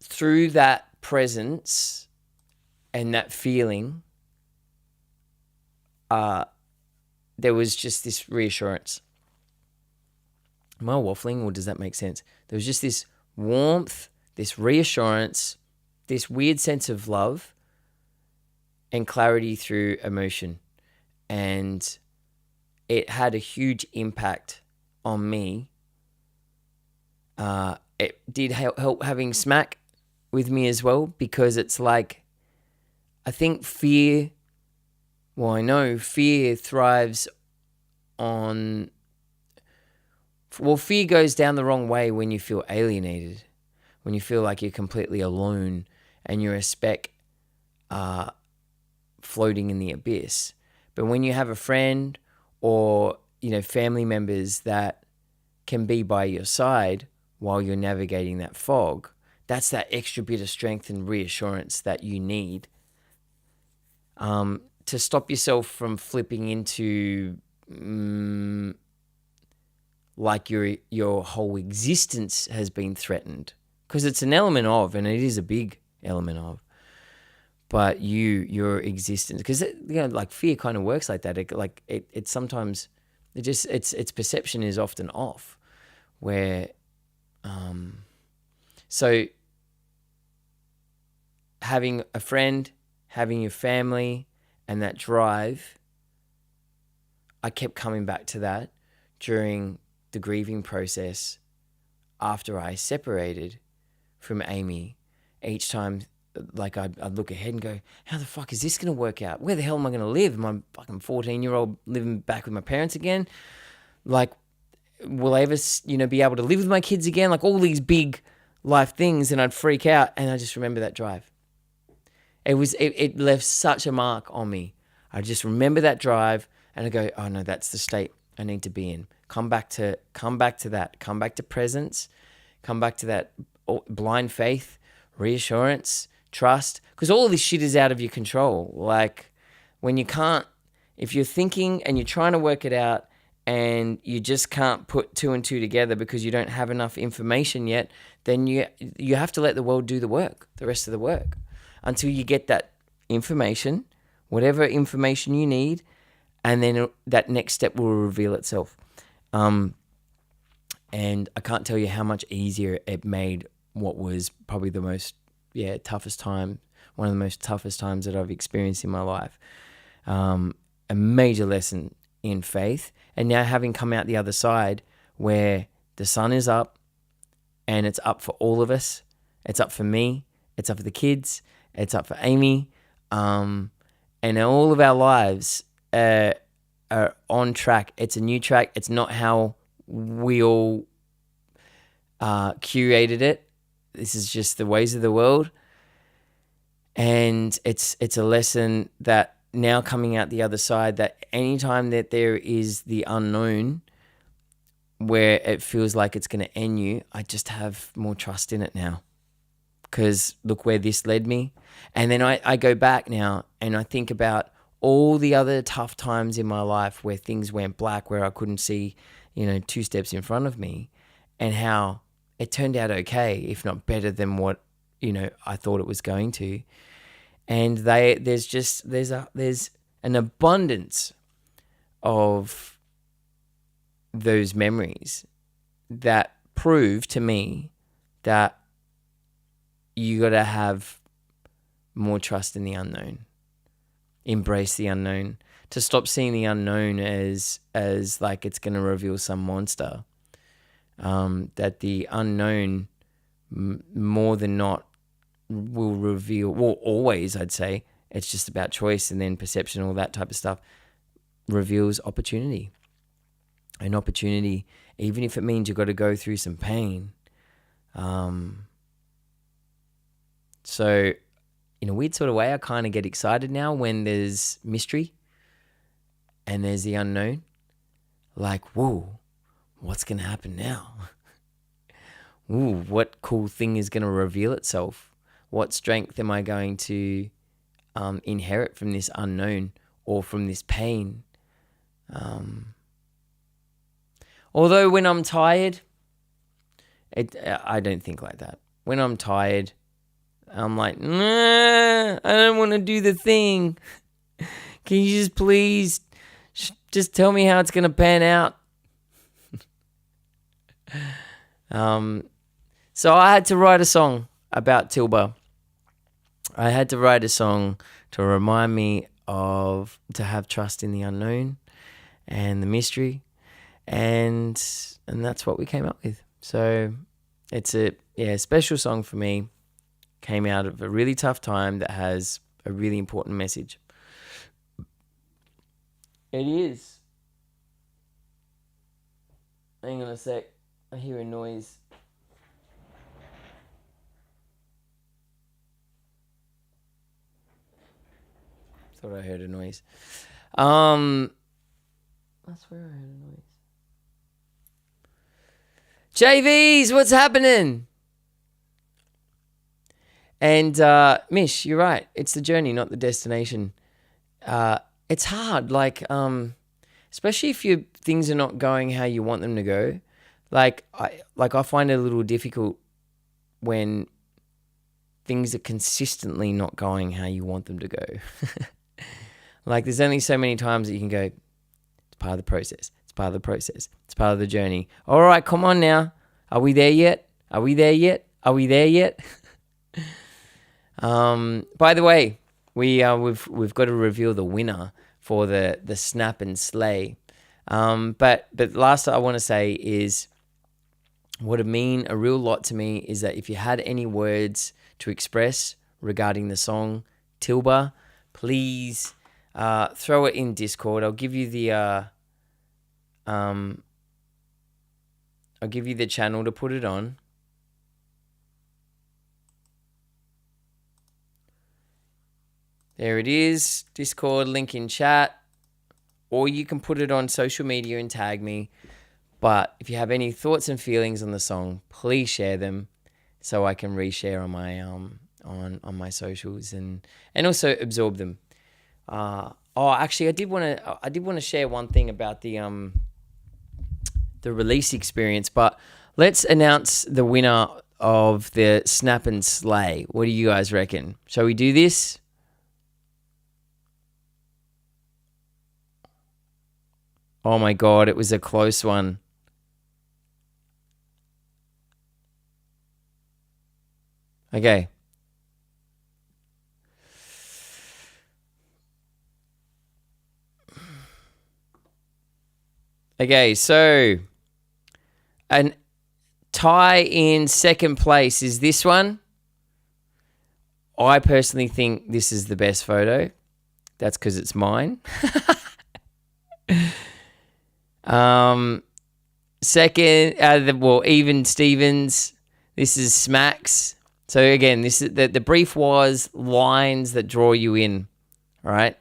through that presence and that feeling, there was just this reassurance. Am I waffling, or does that make sense? There was just this warmth, this reassurance, this weird sense of love and clarity through emotion. And it had a huge impact on me. It did help having Smack with me as well, because it's like, I think fear thrives on, fear goes down the wrong way when you feel alienated, when you feel like you're completely alone and you're a speck floating in the abyss. But when you have a friend or, family members that can be by your side while you're navigating that fog, that's that extra bit of strength and reassurance that you need to stop yourself from flipping into like your whole existence has been threatened. Because it's an element of, and it is a big element of, but your existence, because like fear kind of works like that. It sometimes, its perception is often off, where so having a friend, having your family, and that drive, I kept coming back to that during the grieving process after I separated from Amy. Each time, like, I'd look ahead and go, how the fuck is this going to work out? Where the hell am I going to live? Am I fucking 14-year-old living back with my parents again? Like, will I ever, be able to live with my kids again? Like, all these big life things, and I'd freak out. And I just remember that drive. It left such a mark on me. I just remember that drive, and I go, oh no, that's the state I need to be in. Come back to that. Come back to presence. Come back to that blind faith, reassurance, trust. Because all of this shit is out of your control. Like, when you can't, if you're thinking and you're trying to work it out and you just can't put two and two together because you don't have enough information yet, then you have to let the world do the work, the rest of the work, until you get that information, whatever information you need, and then that next step will reveal itself. And I can't tell you how much easier it made what was probably the most, toughest time, one of the most toughest times that I've experienced in my life. A major lesson in faith. And now having come out the other side where the sun is up, and it's up for all of us. It's up for me. It's up for the kids. It's up for Amy. And all of our lives are on track. It's a new track. It's not how we all curated it. This is just the ways of the world. And it's a lesson that now coming out the other side, that anytime that there is the unknown where it feels like it's going to end you, I just have more trust in it now. Because look where this led me. And then I go back now and I think about all the other tough times in my life where things went black, where I couldn't see, 2 steps in front of me, and how it turned out okay, if not better than what, I thought it was going to. And there's an abundance of those memories that prove to me that you got to have more trust in the unknown. Embrace the unknown. To stop seeing the unknown as like it's going to reveal some monster. That the unknown more than not will reveal, well, always I'd say, it's just about choice and then perception, all that type of stuff, reveals opportunity. An opportunity, even if it means you've got to go through some pain. So in a weird sort of way, I kind of get excited now when there's mystery and there's the unknown. Like, whoa, what's going to happen now? Ooh, what cool thing is going to reveal itself? What strength am I going to inherit from this unknown or from this pain? Although when I'm tired, I don't think like that. When I'm tired, I'm like, nah, I don't want to do the thing. Can you just please just tell me how it's going to pan out? So I had to write a song about Tilba. I had to write a song to remind me to have trust in the unknown and the mystery. And that's what we came up with. So it's a special song for me. Came out of a really tough time that has a really important message. It is. Hang on a sec. I hear a noise. Thought I heard a noise. I swear I heard a noise. JVs, what's happening? And Mish, you're right. It's the journey, not the destination. It's hard, like especially if things are not going how you want them to go. I find it a little difficult when things are consistently not going how you want them to go. Like there's only so many times that you can go, it's part of the process. It's part of the process. It's part of the journey. All right, come on now. Are we there yet? Are we there yet? Are we there yet? By the way, we've got to reveal the winner for the Snap and Slay. But last I want to say is what it mean a real lot to me is that if you had any words to express regarding the song Tilba, please throw it in Discord. I'll give you the channel to put it on. There it is, Discord, link in chat, or you can put it on social media and tag me. But if you have any thoughts and feelings on the song, please share them so I can reshare on my on my socials and also absorb them. Actually, I did want to share one thing about the release experience, but let's announce the winner of the Snap and Slay. What do you guys reckon? Shall we do this? Oh my God, it was a close one. Okay. Okay, so an tie in second place is this one. I personally think this is the best photo. That's because it's mine. Second, even Stevens. This is Smacks. So again, this is the brief was lines that draw you in, right?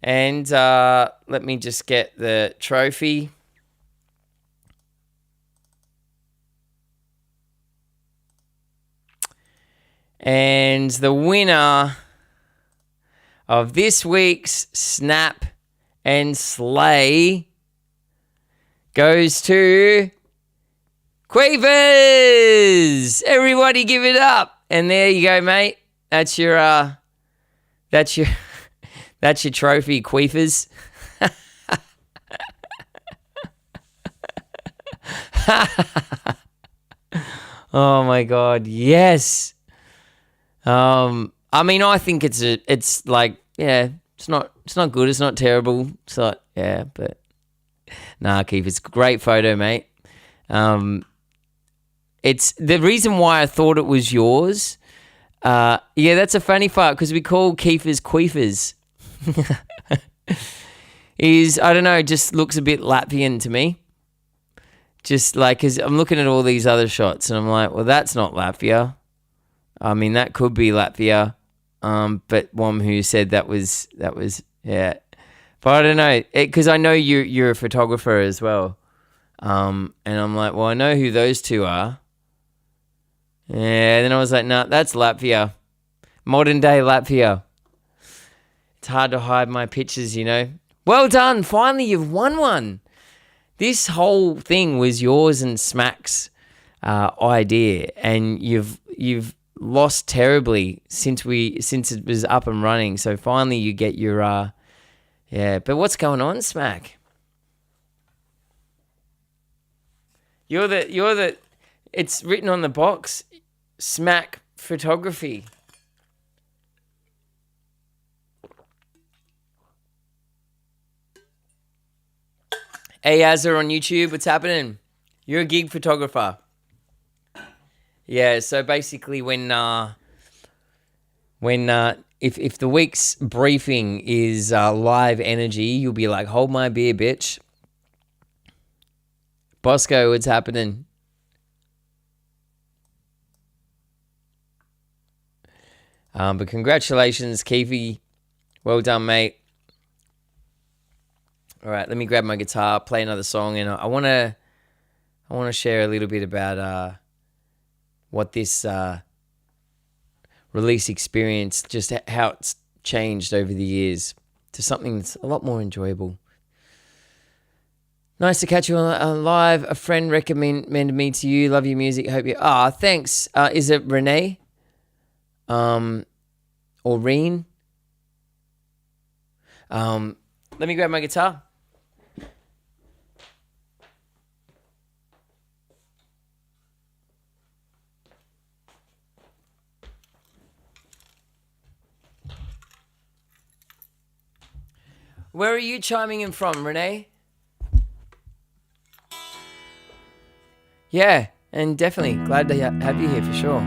And let me just get the trophy. And the winner of this week's Snap and Slay goes to Quavers. Everybody give it up. And there you go, mate. That's your trophy, Queefers. Oh my God, yes. I mean, I think it's like, yeah, it's not good, it's not terrible. It's like, yeah, but nah, Keith, it's a great photo, mate. It's the reason why I thought it was yours. Yeah, that's a funny part because we call Keefers queefers. I don't know, just looks a bit Latvian to me. Just like, cause I'm looking at all these other shots and I'm like, well, that's not Latvia. I mean, that could be Latvia. But one who said that was yeah. But I don't know, because I know you're a photographer as well. And I'm like, well, I know who those two are. Yeah, then I was like, nah, that's Latvia. Modern day Latvia. It's hard to hide my pictures, you know. Well done. Finally, you've won one. This whole thing was yours and Smack's idea, and you've lost terribly since it was up and running. So finally, you get your yeah. But what's going on, Smack? You're the. It's written on the box, Smack Photography. Hey, Azza on YouTube, what's happening? You're a gig photographer. Yeah, so basically if the week's briefing is live energy, you'll be like, hold my beer, bitch. Bosco, what's happening? But congratulations, Keefy. Well done, mate. All right, let me grab my guitar, play another song, and I want to share a little bit about what this release experience, just how it's changed over the years to something that's a lot more enjoyable. Nice to catch you on live. A friend recommended me to you. Love your music. Hope you. Thanks. Is it Renee? Or Reen? Let me grab my guitar. Where are you chiming in from, Renee? Yeah, and definitely glad to have you here for sure.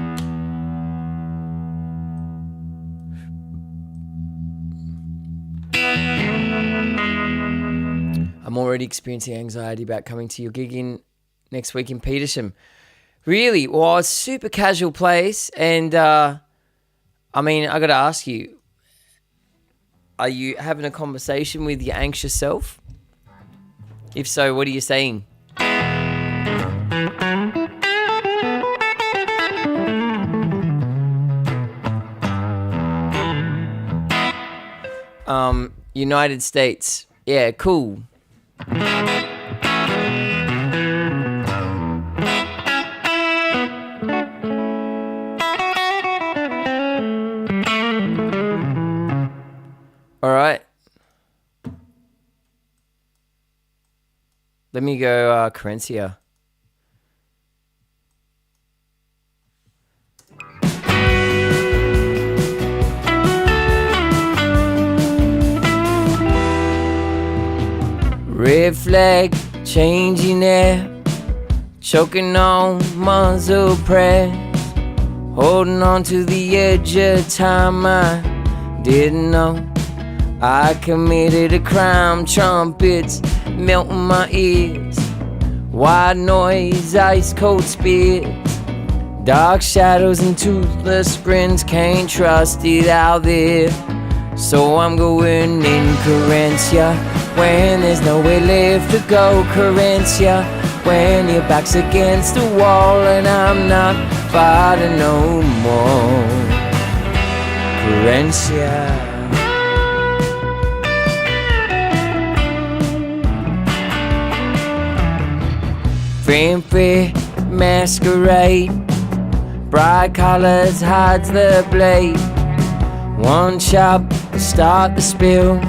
I'm already experiencing anxiety about coming to your gig next week in Petersham. Really? Well, it's a super casual place, and I mean, I got to ask you, are you having a conversation with your anxious self? If so, what are you saying? United States. Yeah, cool. All right. Let me go Carencia. Red flag, changing air, choking on muzzle press, holding on to the edge of time. I didn't know I committed a crime. Trumpets melting my ears, white noise, ice cold spits, dark shadows and toothless grins. Can't trust it out there, so I'm going in Carencia. When there's nowhere left to go, Carencia. When your back's against the wall and I'm not fighting no more, Carencia. Fanfare masquerade, bright colors hides the blade. One shot to start the spill,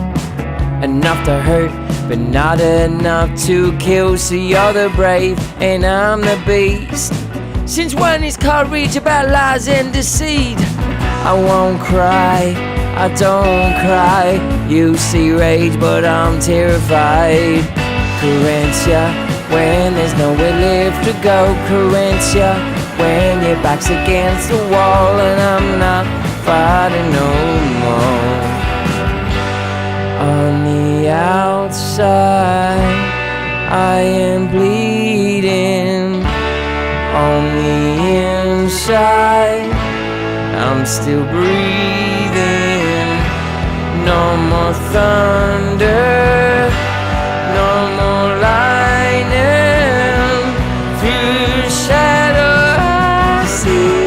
enough to hurt, but not enough to kill. So you're the brave and I'm the beast. Since when is courage about lies and deceit? I won't cry, I don't cry. You see rage, but I'm terrified. Carencia, when there's nowhere left to go. Carencia, when your back's against the wall and I'm not fighting no more. On the outside, I am bleeding. On the inside, I'm still breathing. No more thunder, no more lightning. Through the shadow I see.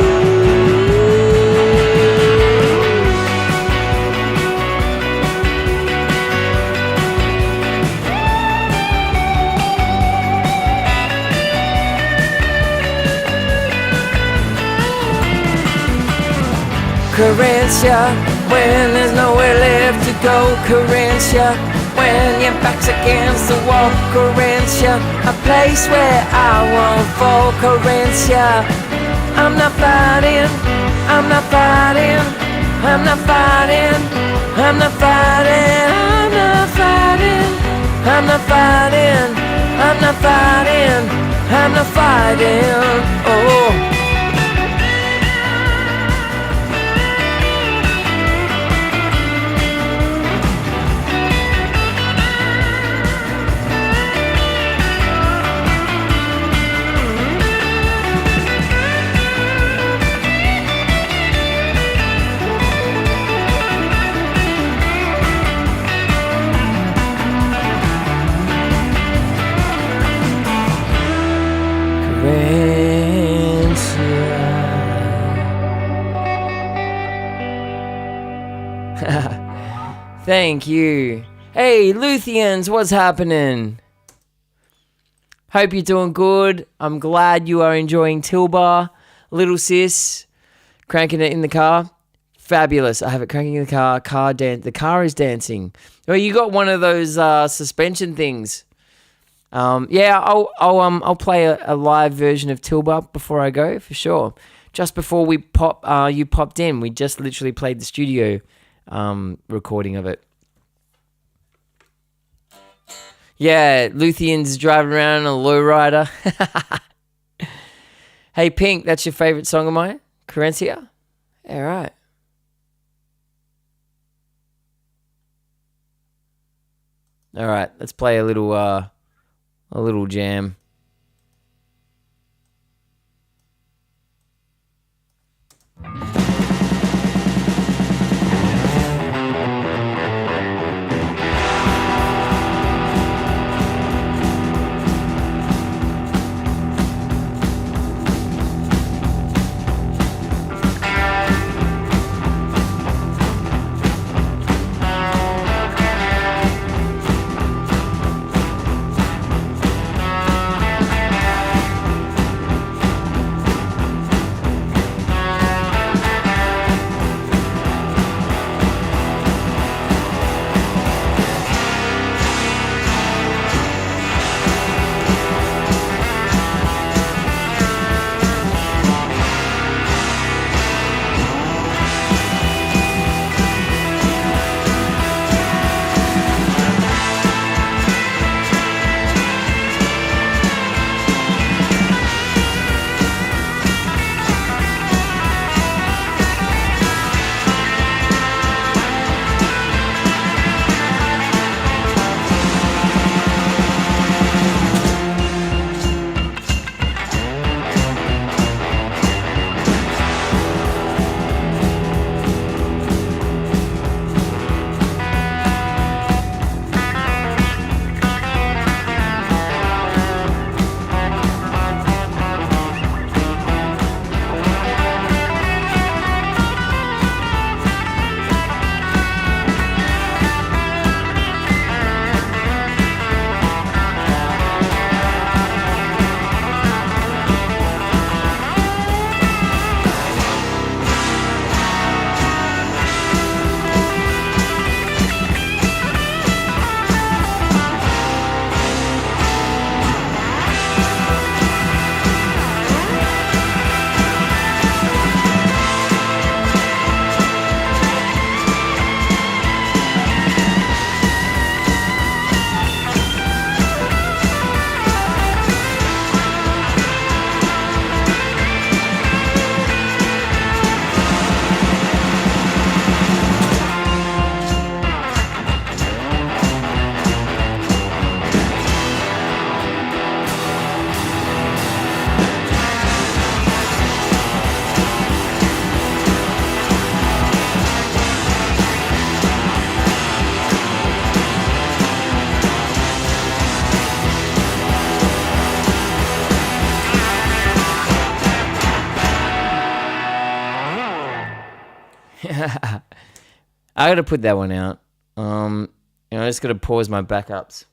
Carencia, when there's nowhere left to go. Carencia, when your back's against the wall. Carencia, a place where I won't fall. Carencia, I'm not fighting, I'm not fighting, I'm not fighting, I'm not fighting, I'm not fighting, I'm not fighting, I'm not fighting, I'm not fighting, oh. Thank you. Hey, Luthians, what's happening? Hope you're doing good. I'm glad you are enjoying Tilba, little sis, cranking it in the car. Fabulous. I have it cranking in the car. The car is dancing. Oh, you got one of those suspension things. Yeah, I'll play a live version of Tilba before I go for sure. Just before we you popped in, we just literally played the studio recording of it. Yeah, Luthian's driving around on a lowrider. Hey, Pink, that's your favorite song of mine? Carencia? All right. All right, let's play a little jam. I got to put that one out. I just got to pause my backups.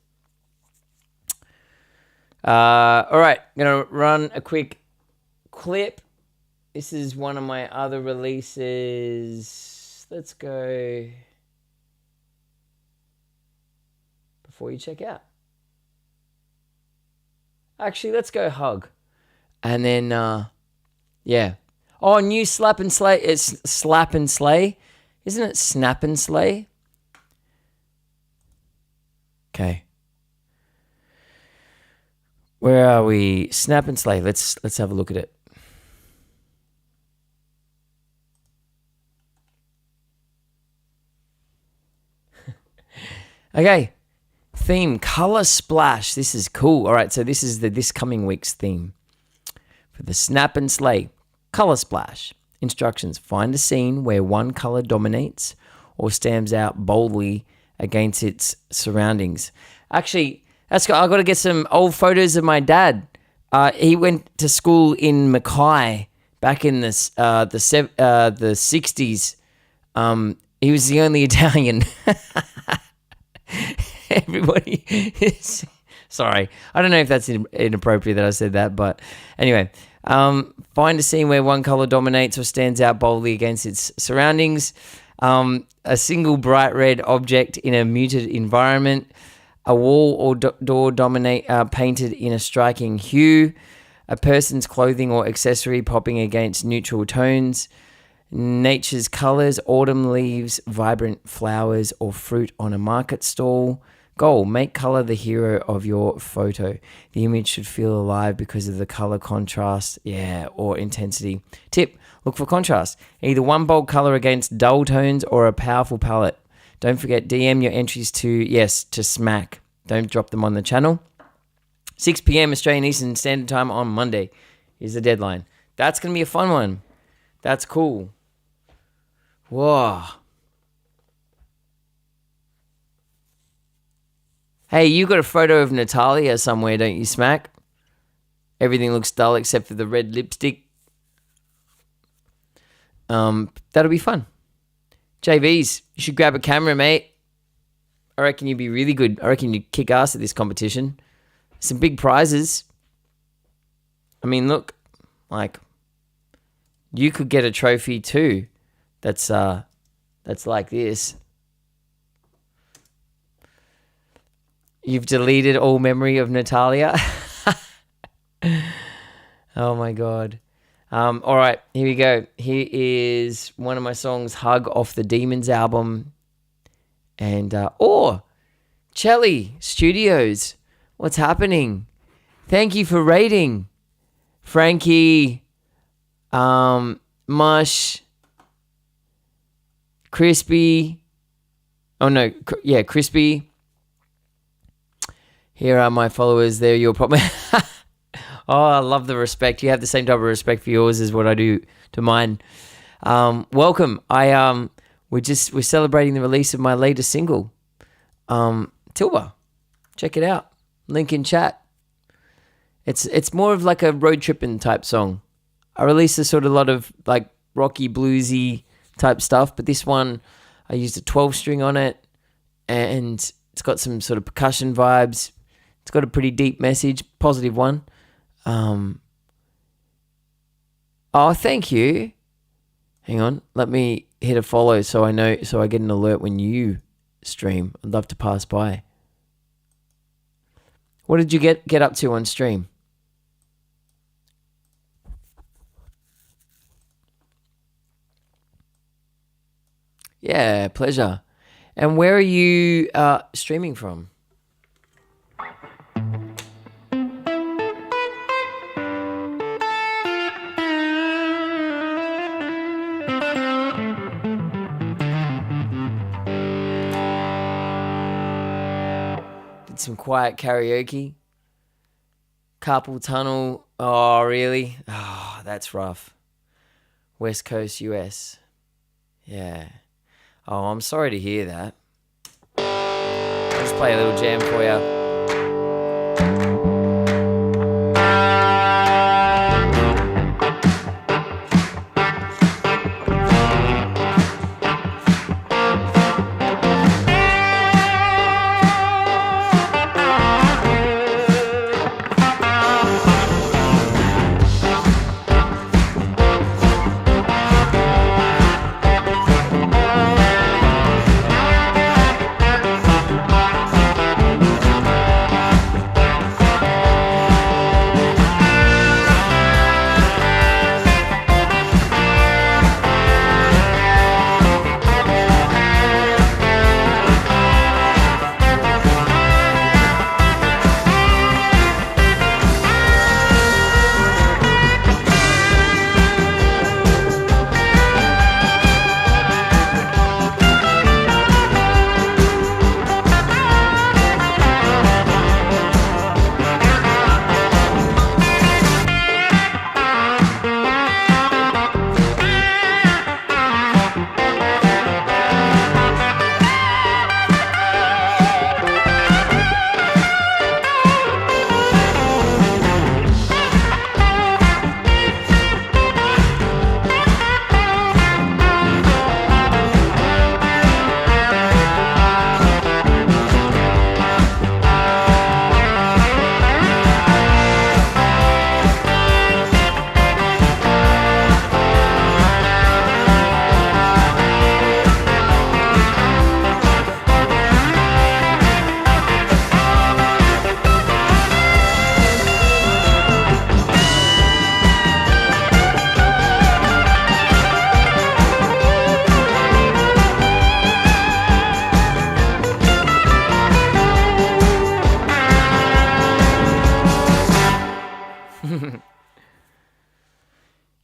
All right, I'm going to run a quick clip. This is one of my other releases. Let's go before you check out. Actually, let's go Hug. And then, yeah. Oh, new Slap and Slay. It's Slap and Slay. Isn't it Snap and Slay? Okay. Where are we? Snap and Slay. Let's have a look at it. Okay. Theme, Color Splash. This is cool. All right, so this is this coming week's theme. For the Snap and Slay, Color Splash. Instructions, find a scene where one color dominates or stands out boldly against its surroundings. Actually, I've got to get some old photos of my dad. He went to school in Mackay back in the 60s. He was the only Italian. Everybody is... Sorry. I don't know if that's inappropriate that I said that, but anyway. Find a scene where one color dominates or stands out boldly against its surroundings. A single bright red object in a muted environment. A wall or door painted in a striking hue. A person's clothing or accessory popping against neutral tones. Nature's colors, autumn leaves, vibrant flowers, or fruit on a market stall. Goal, make color the hero of your photo. The image should feel alive because of the color contrast, or intensity. Tip, look for contrast. Either one bold color against dull tones or a powerful palette. Don't forget, DM your entries to Smack. Don't drop them on the channel. 6 p.m. Australian Eastern Standard Time on Monday is the deadline. That's going to be a fun one. That's cool. Whoa. Hey, you got a photo of Natalia somewhere, don't you, Smack? Everything looks dull except for the red lipstick. That'll be fun. JVs, you should grab a camera, mate. I reckon you'd be really good. I reckon you'd kick ass at this competition. Some big prizes. I mean, look, like, you could get a trophy too. That's like this. You've deleted all memory of Natalia. Oh my God. All right, here we go. Here is one of my songs, Hug, off the Demons album. And, Chelly Studios. What's happening? Thank you for rating. Frankie, Mush, Crispy. Oh no, Crispy. Here are my followers. They're your problem. Oh, I love the respect. You have the same type of respect for yours as what I do to mine. Welcome. We're celebrating the release of my latest single, Tilba. Check it out. Link in chat. It's more of like a road tripping type song. I released a sort of lot of like rocky bluesy type stuff, but this one I used a 12 string on it, and it's got some sort of percussion vibes. It's got a pretty deep message, positive one. Oh, thank you. Hang on, let me hit a follow so I get an alert when you stream. I'd love to pass by. What did you get up to on stream? Yeah, pleasure. And where are you streaming from? Did some quiet karaoke. Carpal tunnel. Oh, really? Oh, that's rough. West Coast, US. Yeah. Oh, I'm sorry to hear that. I'll just play a little jam for you.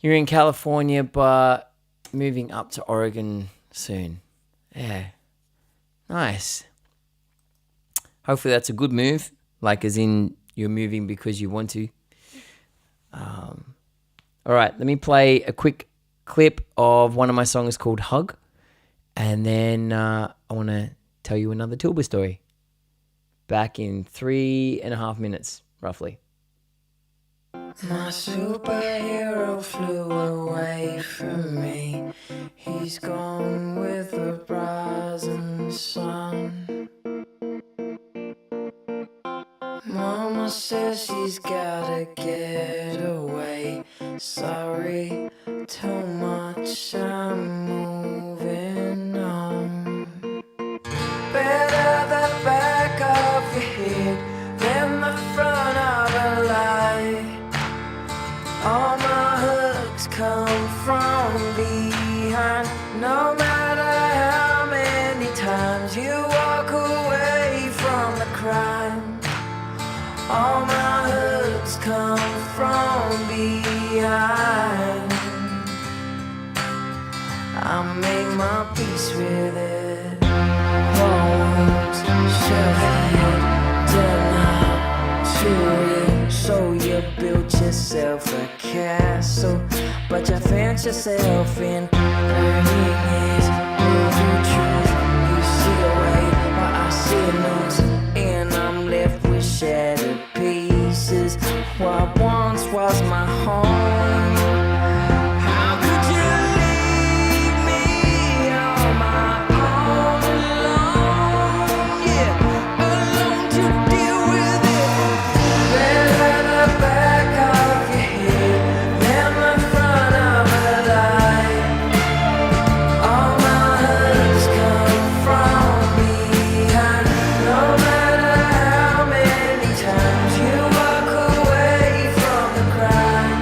You're in California, but moving up to Oregon soon. Yeah. Nice. Hopefully that's a good move. Like as in you're moving because you want to. All right, let me play a quick clip of one of my songs called Hug. And then I want to tell you another Tilba story. Back in 3.5 minutes, roughly. My superhero flew away from me. He's gone with the rising sun. Mama says she's gotta get away. Sorry, too much, I'm moving on. Better the back of your head than the front of a lie. All my hooks come from behind. No matter how many times you walk away from the crime, all my hooks come from behind. I make my peace with it. Won't shove it down to you. So you built yourself a castle, but you found yourself in burning is the truth. You see a way, but I see a noose, and I'm left with shattered pieces. What once was my home. How could you leave me on my own alone? Yeah, alone to deal with it. Better the back of your head than the front of a lie. All my hooks come from behind. No matter how many times you walk away from the crime,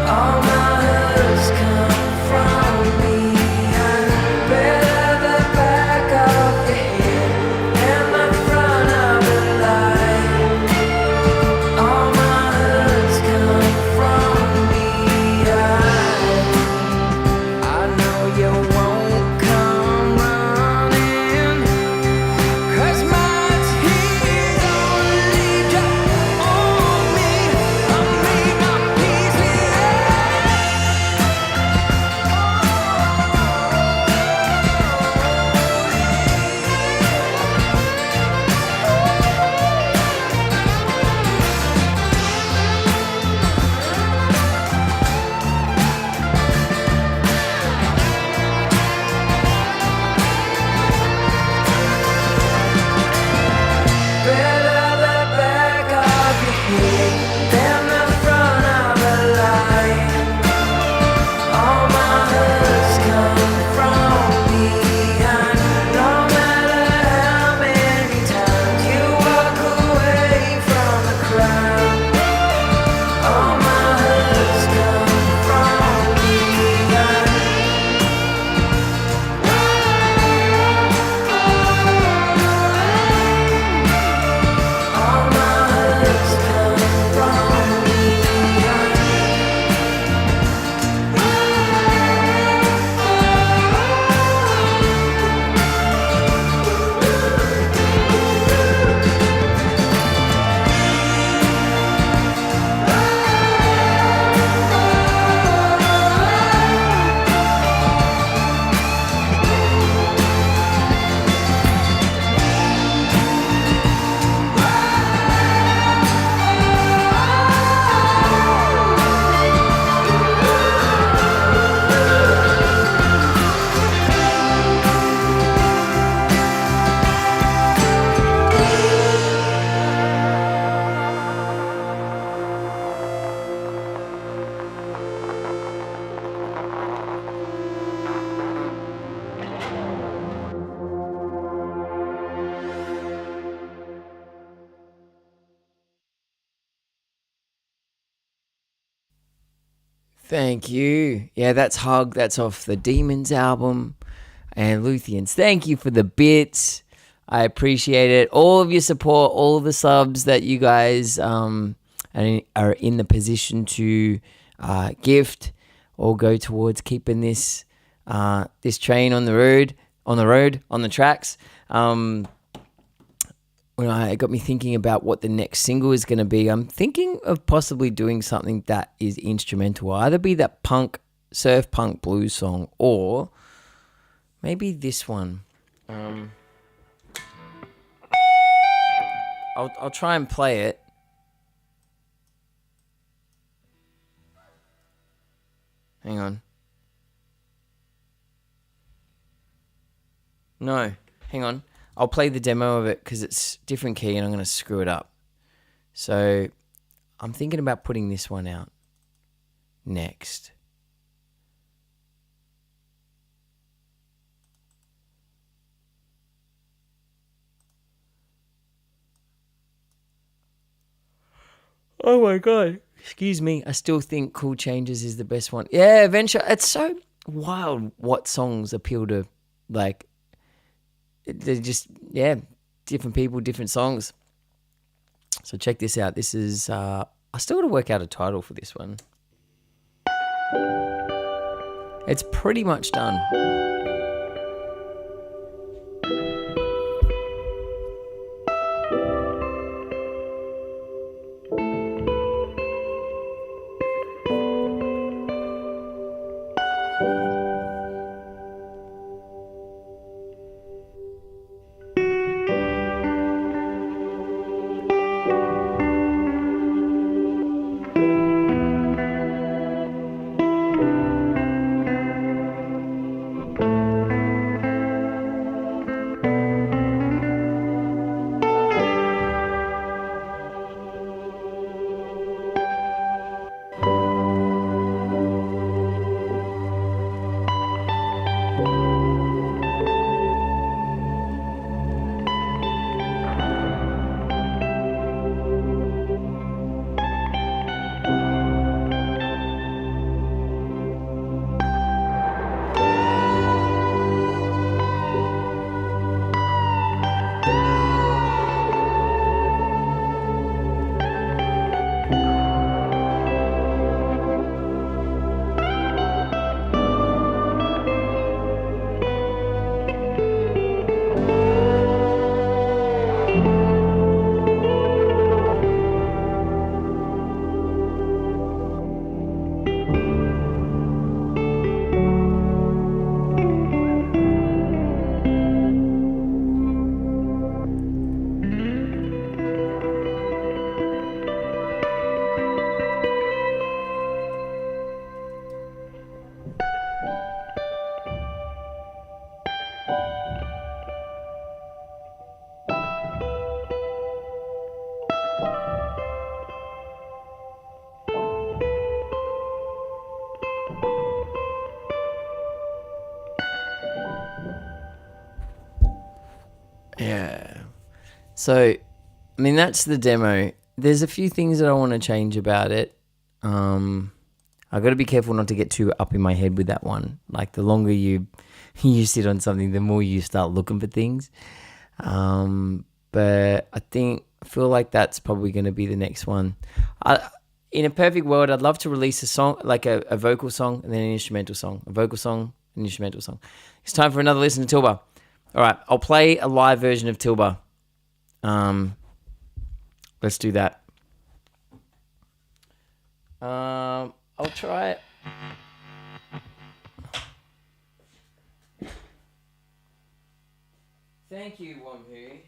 all my hooks come from behind. Better the back of your head than the front of a lie. All my hooks come from behind. I know you won't come running, 'cause my tears only drop on me. I made my peace with better the back of your head than the front of a lie. All my hooks come from behind. No matter how many times you walk away from the crowd, all my hooks come from behind. All my hooks come from behind. Thank you. Yeah, that's Hug. That's off the Demons album. And Luthians, thank you for the bits. I appreciate it. All of your support, all of the subs that you guys and are in the position to gift or go towards keeping this train on the tracks. It got me thinking about what the next single is going to be. I'm thinking of possibly doing something that is instrumental. Either be that surf punk blues song, or maybe this one. I'll try and play it. Hang on. No, hang on. I'll play the demo of it because it's different key and I'm going to screw it up. So I'm thinking about putting this one out next. Oh my God. Excuse me. I still think Cool Changes is the best one. Yeah, Adventure. It's so wild what songs appeal to, like, they're just, different people, different songs. So check this out. This is, I still got to work out a title for this one. It's pretty much done. Yeah. So, I mean, that's the demo. There's a few things that I want to change about it. I've got to be careful not to get too up in my head with that one. Like, the longer you sit on something, the more you start looking for things. But I feel like that's probably going to be the next one. In a perfect world, I'd love to release a song, like a vocal song and then an instrumental song. A vocal song, an instrumental song. It's time for another listen to Tilba. All right, I'll play a live version of Tilba. Let's do that. I'll try it. Thank you, Wamhu.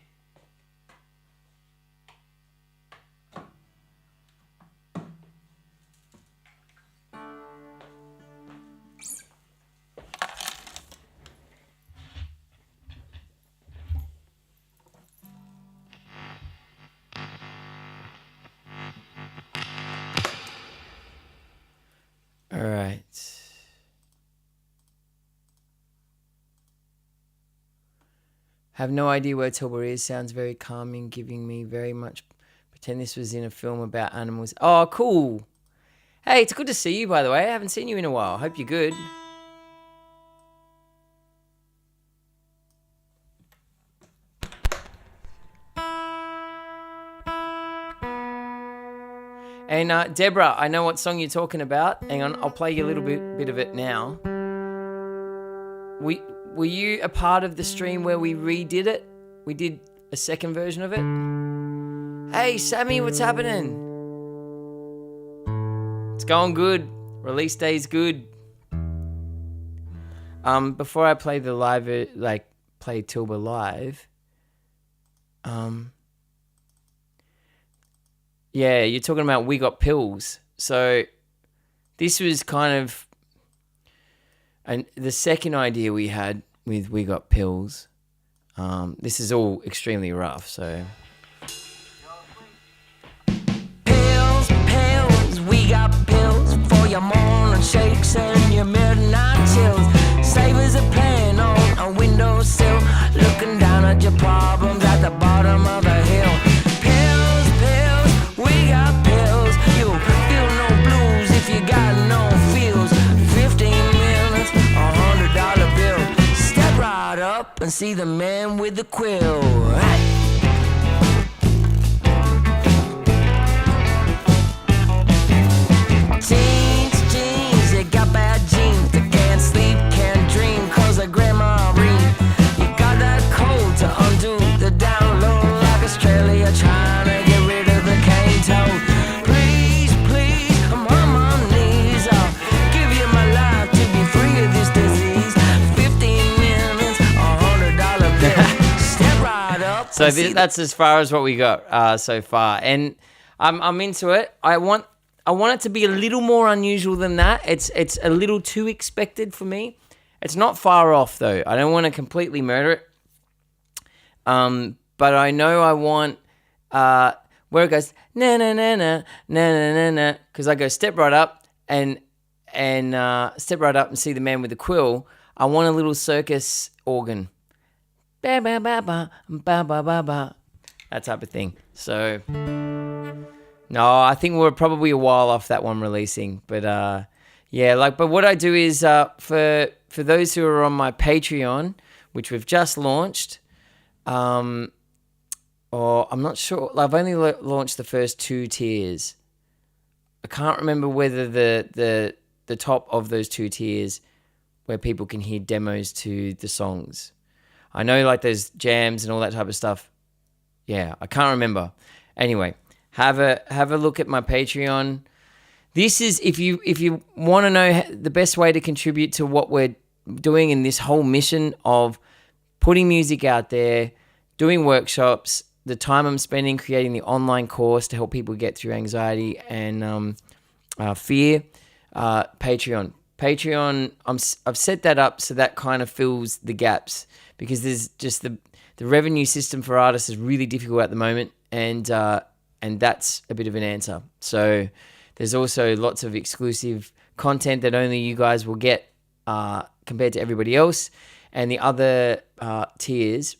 All right. Have no idea where Tilba is. Sounds very calming, giving me very much. Pretend this was in a film about animals. Oh, cool. Hey, it's good to see you, by the way. I haven't seen you in a while. Hope you're good. And Deborah, I know what song you're talking about. Hang on, I'll play you a little bit of it now. Were you a part of the stream where we redid it? We did a second version of it. Hey, Sammy, what's happening? It's going good. Release day's good. Before I play the live, play Tilba live. Yeah, you're talking about We Got Pills. So this was kind of the second idea we had with We Got Pills. This is all extremely rough, so. Pills, pills, we got pills for your morning shakes and your midnight chills. Savers are playing on a windowsill, looking down at your problems at the bottom of a hill. Pills, pills, we got pills. You feel no blues if you got no feels. 15 minutes, $100 bill. Step right up and see the man with the quill. Hey. Teens, jeans, they got bad genes. They can't sleep, can't dream, cause of grandma read. You got that code to undo the download, like Australia trying to get rid of the cane toad. Please, please, I'm on my knees. I'll give you my life to be free of this disease. 15 minutes, $100 bill. Step right up. So that's as far as what we got so far. And I'm into it. I want it to be a little more unusual than that. It's a little too expected for me. It's not far off though. I don't want to completely murder it. But I know I want where it goes na na na na na na na na, because I go step right up and step right up and see the man with the quill. I want a little circus organ. Ba ba ba ba ba ba ba ba. That type of thing. So no, I think we're probably a while off that one releasing, but yeah, but what I do is for those who are on my Patreon, which we've just launched, or I'm not sure, I've only launched the first 2 tiers. I can't remember whether the top of those 2 tiers where people can hear demos to the songs. I know there's jams and all that type of stuff. Yeah, I can't remember. Anyway. Have a look at my Patreon. This is if you want to know the best way to contribute to what we're doing in this whole mission of putting music out there, doing workshops, the time I'm spending creating the online course to help people get through anxiety and fear. Patreon. I've set that up so that kind of fills the gaps because there's just the revenue system for artists is really difficult at the moment and that's a bit of an answer. So there's also lots of exclusive content that only you guys will get compared to everybody else. And the other tiers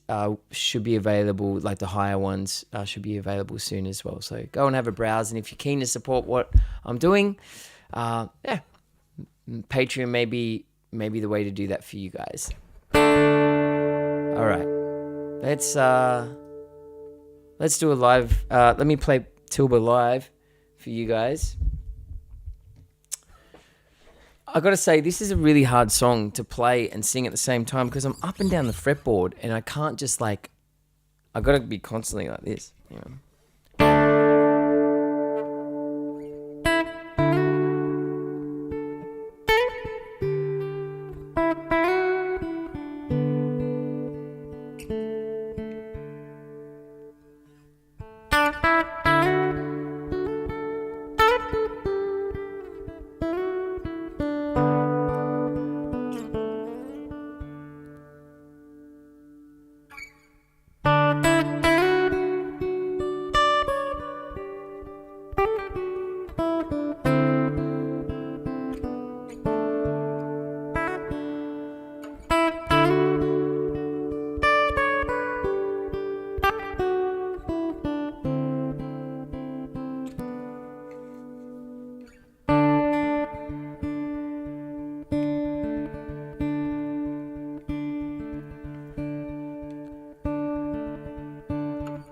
should be available, like the higher ones should be available soon as well. So go and have a browse. And if you're keen to support what I'm doing, Patreon may be the way to do that for you guys. All right. Let's do a live. Let me play Tilba live for you guys. I got to say, this is a really hard song to play and sing at the same time because I'm up and down the fretboard and I can't just I got to be constantly like this. You know?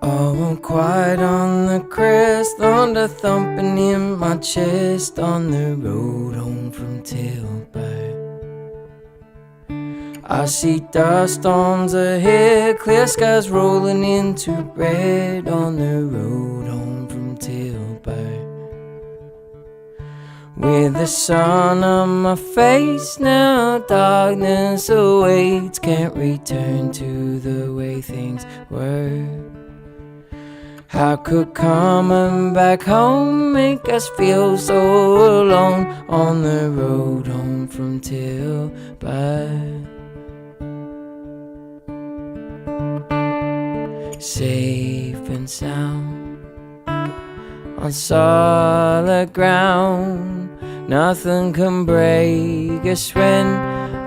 Oh, quiet on the crystal thunder thumping in my chest on the road home from Tilba. I see dust storms ahead, clear skies rolling into red on the road home from Tilba. With the sun on my face now, darkness awaits, can't return to the way things were. How could coming back home make us feel so alone on the road home from Tilba? Safe and sound on solid ground, nothing can break us when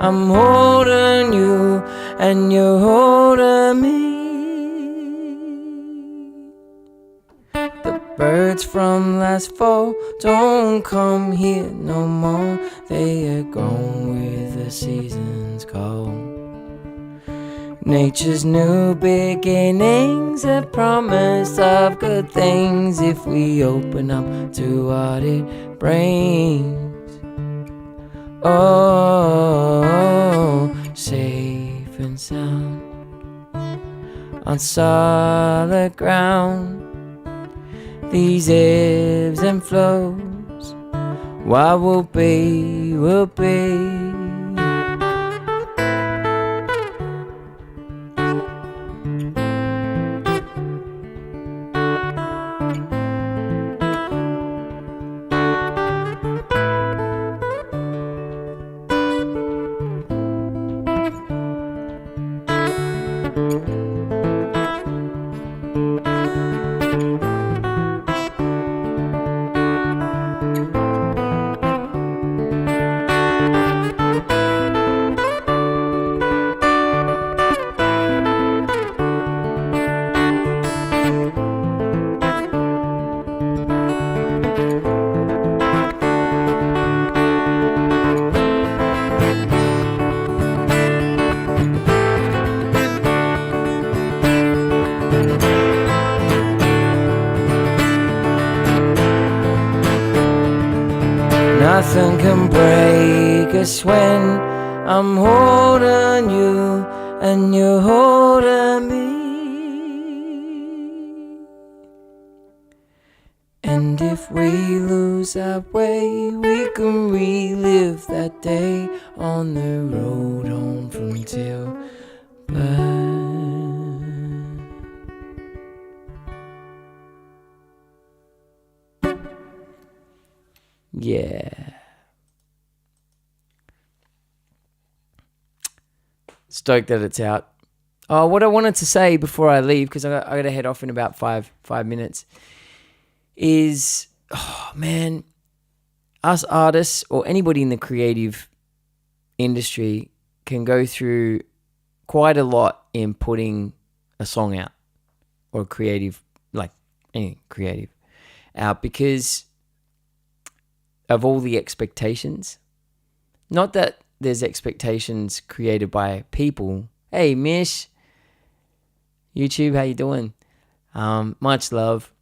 I'm holding you and you're holding me. The birds from last fall don't come here no more, they are gone with the season's call. Nature's new beginnings, a promise of good things if we open up to what it brings. Oh, safe and sound on solid ground, these ebbs and flows, what will be, will be. Nothing can break us when I'm holding you and you're holding me. And if we lose our way, we can relive that day on the road home from Tilba. Yeah. Stoked that it's out. Oh, what I wanted to say before I leave, because I got to head off in about five minutes, is, oh man, us artists or anybody in the creative industry can go through quite a lot in putting a song out or creative, like any creative out, because of all the expectations. Not that there's expectations created by people. Hey, Mish, YouTube, how you doing? Much love.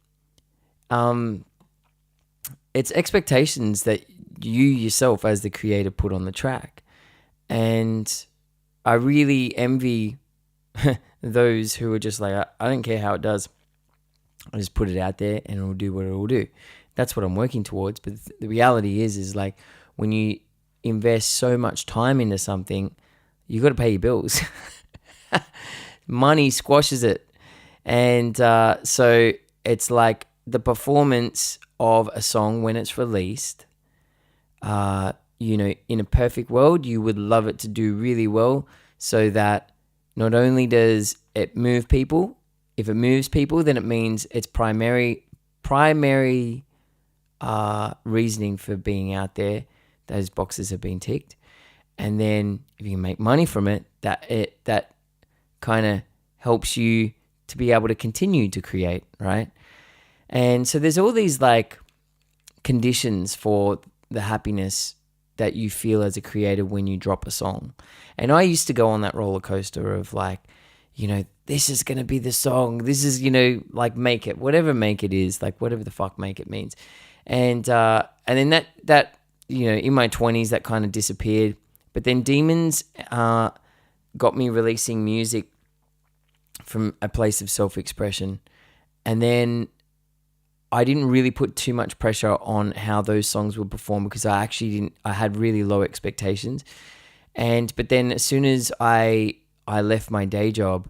It's expectations that you yourself as the creator put on the track. And I really envy those who are just like, I don't care how it does. I just put it out there and it'll do what it will do. That's what I'm working towards. But the reality is like when you invest so much time into something, you got to pay your bills. Money squashes it. And so it's like the performance of a song when it's released, in a perfect world, you would love it to do really well so that not only does it move people, if it moves people, then it means its primary reasoning for being out there, those boxes have been ticked. And then if you can make money from it, that kind of helps you to be able to continue to create, right? And so there's all these like conditions for the happiness that you feel as a creator when you drop a song. And I used to go on that roller coaster of like, this is going to be the song. This is, like Make It, whatever Make It is, like whatever the fuck Make It means. And then that in my 20s, that kind of disappeared. But then Demons got me releasing music from a place of self-expression. And then I didn't really put too much pressure on how those songs would perform because I had really low expectations. But then as soon as I left my day job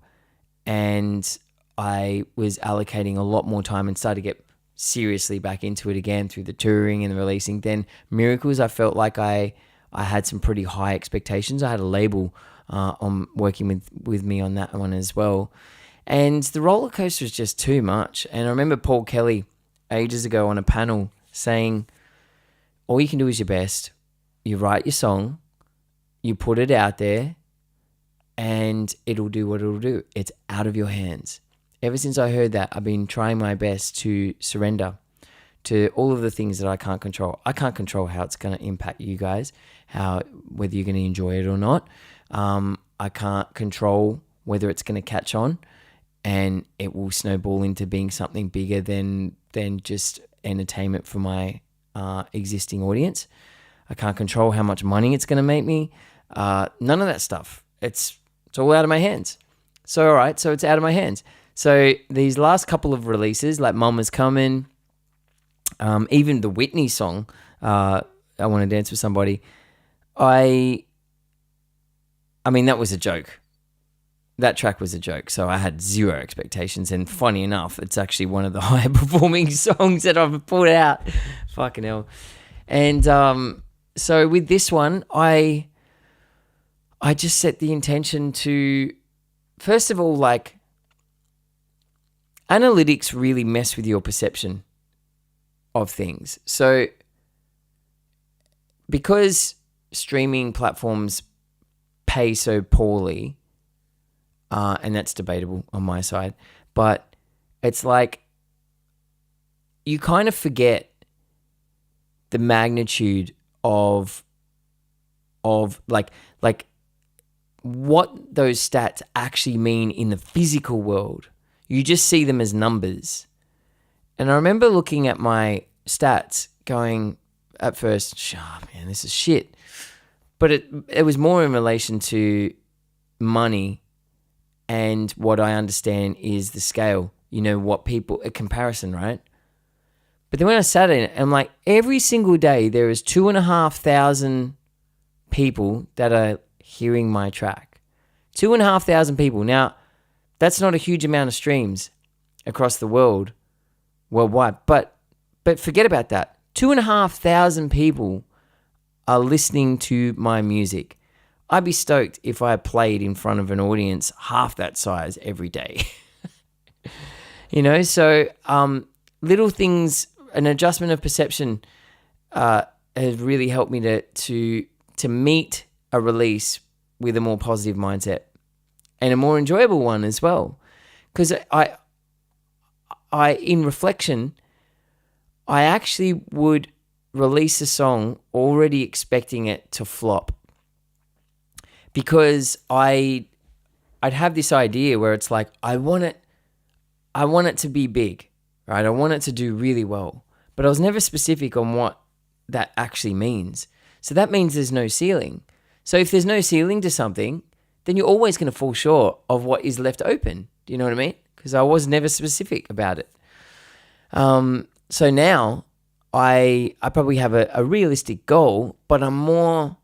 and I was allocating a lot more time and started to get seriously back into it again through the touring and the releasing, then Miracles, I felt like I had some pretty high expectations. I had a label on working with me on that one as well. And the roller coaster is just too much. And I remember Paul Kelly ages ago on a panel saying, all you can do is your best. You write your song, you put it out there, and it'll do what it'll do. It's out of your hands. Ever since I heard that, I've been trying my best to surrender to all of the things that I can't control. I can't control how it's going to impact you guys, whether you're going to enjoy it or not. I can't control whether it's going to catch on and it will snowball into being something bigger than just entertainment for my existing audience. I can't control how much money it's going to make me. None of that stuff. It's all out of my hands. So, all right, so it's out of my hands. So these last couple of releases, like Mama's Coming, even the Whitney song, I Want to Dance with Somebody, I mean, that was a joke. That track was a joke, so I had zero expectations. And funny enough, it's actually one of the higher performing songs that I've put out. Fucking hell. And so with this one, I just set the intention to, first of all, like, analytics really mess with your perception of things. So because streaming platforms pay so poorly, and that's debatable on my side, but it's like you kind of forget the magnitude of like what those stats actually mean in the physical world. You just see them as numbers. And I remember looking at my stats going at first, oh, man, this is shit. But it was more in relation to money and what I understand is the scale. What people, a comparison, right? But then when I sat in it, I'm like, every single day there is 2,500 people that are hearing my track. 2,500 people. Now, that's not a huge amount of streams across the world, worldwide. But forget about that. 2,500 people are listening to my music. I'd be stoked if I played in front of an audience half that size every day. So little things, an adjustment of perception has really helped me to meet a release with a more positive mindset and a more enjoyable one as well. Because I in reflection, I actually would release a song already expecting it to flop. Because I'd have this idea where it's like, I want it to be big, right? I want it to do really well. But I was never specific on what that actually means. So that means there's no ceiling. So if there's no ceiling to something, then you're always going to fall short of what is left open. Do you know what I mean? Because I was never specific about it. So now I probably have a realistic goal, but I'm more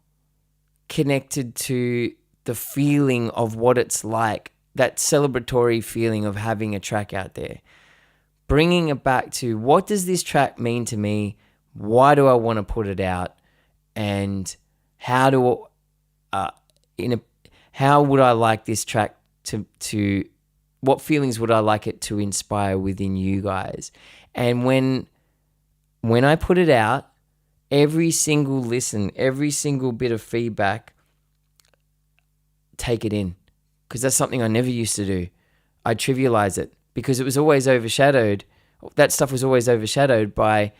connected to the feeling of what it's like, that celebratory feeling of having a track out there. Bringing it back to, what does this track mean to me? Why do I want to put it out? And how would I like this track to what feelings would I like it to inspire within you guys? And when I put it out, every single listen, every single bit of feedback, take it in. Because that's something I never used to do. I trivialize it because it was always overshadowed. That stuff was always overshadowed by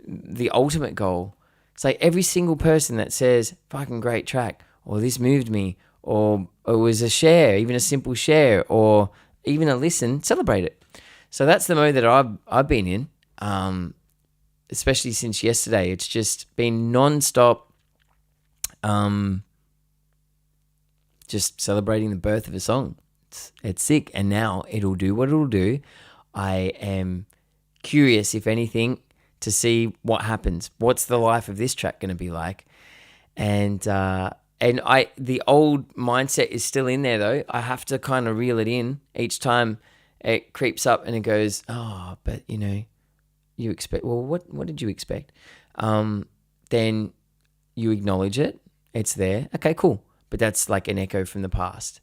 the ultimate goal. It's like every single person that says, fucking great track, or this moved me, or it was a share, even a simple share, or even a listen, celebrate it. So that's the mode that I've been in, especially since yesterday. It's just been nonstop, just celebrating the birth of a song. It's sick, and now it'll do what it'll do. I am curious, if anything, to see what happens. What's the life of this track going to be like? And the old mindset is still in there though. I have to kind of reel it in each time it creeps up and it goes, oh, but you expect, well, what did you expect? Then you acknowledge it. It's there. Okay, cool. But that's like an echo from the past.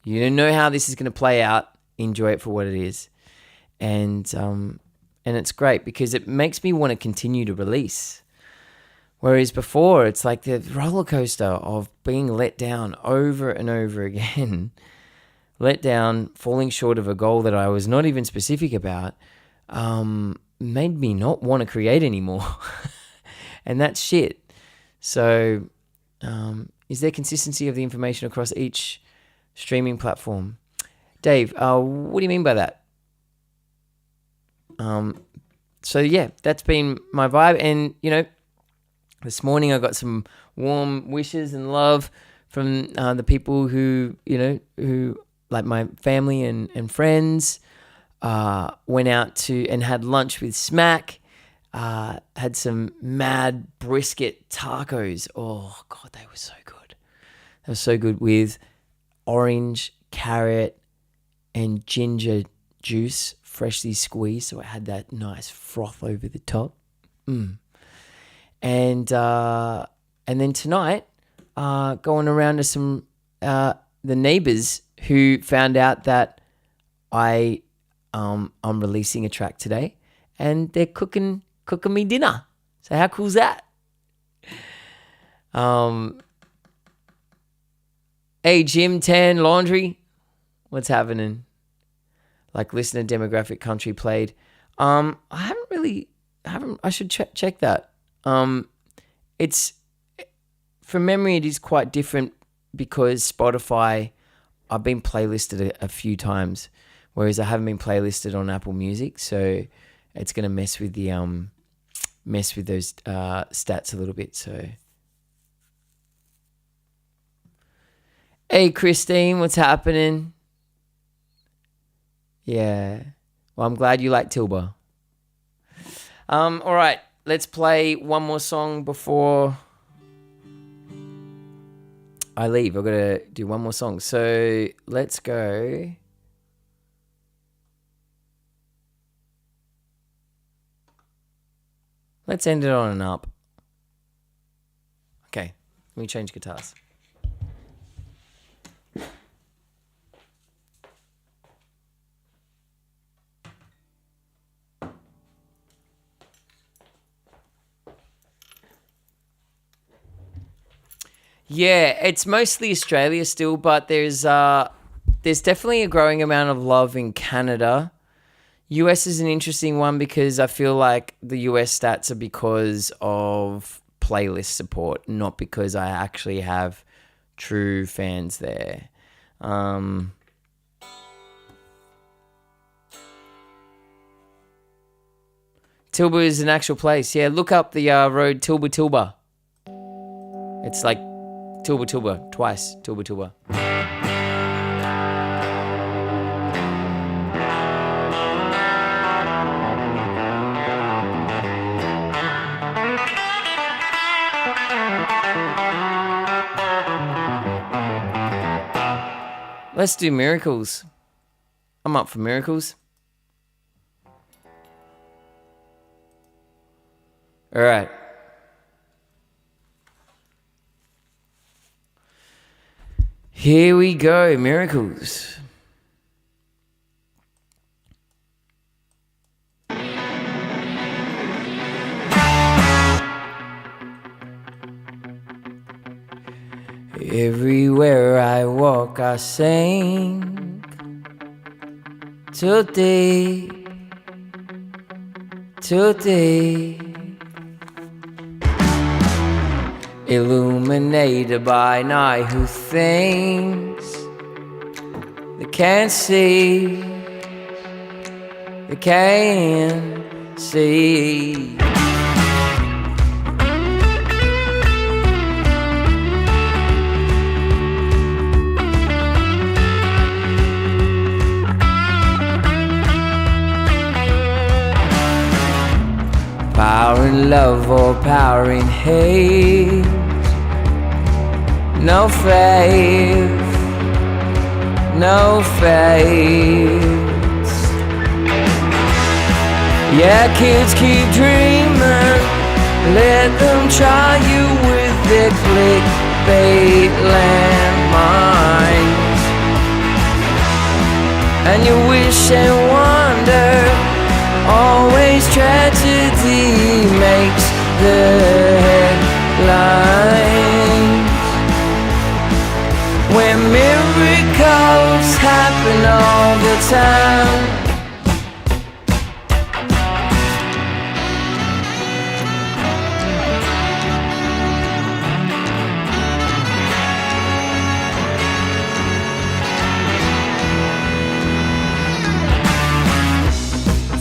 You don't know how this is going to play out. Enjoy it for what it is. And it's great because it makes me want to continue to release. Whereas before, it's like the roller coaster of being let down over and over again. Let down, falling short of a goal that I was not even specific about, made me not want to create anymore. And that's shit. So, is there consistency of the information across each streaming platform? Dave, what do you mean by that? So yeah, that's been my vibe. And, this morning I got some warm wishes and love from the people who like my family and friends. Went out to and had lunch with Smack. Had some mad brisket tacos. Oh God, they were so good. They were so good with orange, carrot, and ginger juice, freshly squeezed. So it had that nice froth over the top. And then tonight, going around to some the neighbors who found out that I'm releasing a track today, and they're cooking me dinner. So how cool is that? Hey, Jim 10 Laundry, what's happening? Like listener demographic country played. I should check that. It's from memory, it is quite different because Spotify, I've been playlisted a few times, whereas I haven't been playlisted on Apple Music. So it's going to mess with those stats a little bit. So, hey, Christine, what's happening? Yeah. Well, I'm glad you like Tilba. All right. Let's play one more song before I leave. I've got to do one more song. So let's go. Let's end it on an up. Okay. Let me change guitars. Yeah, it's mostly Australia still, but there's definitely a growing amount of love in Canada. US is an interesting one because I feel like the US stats are because of playlist support, not because I actually have true fans there. Tilba is an actual place. Yeah, look up the road Tilba. It's like Tilba, twice, Tilba. Let's do miracles. I'm up for miracles. All right. Here we go, miracles. Everywhere I walk, I sing today. Illuminated by night who thinks They can't see. They can't see. Power in love or power in hate. No faith, no faith. Yeah, kids keep dreaming. Let them try you with their clickbait landmines. And you wish and wonder. Always tragedy makes the headlines. When miracles happen all the time.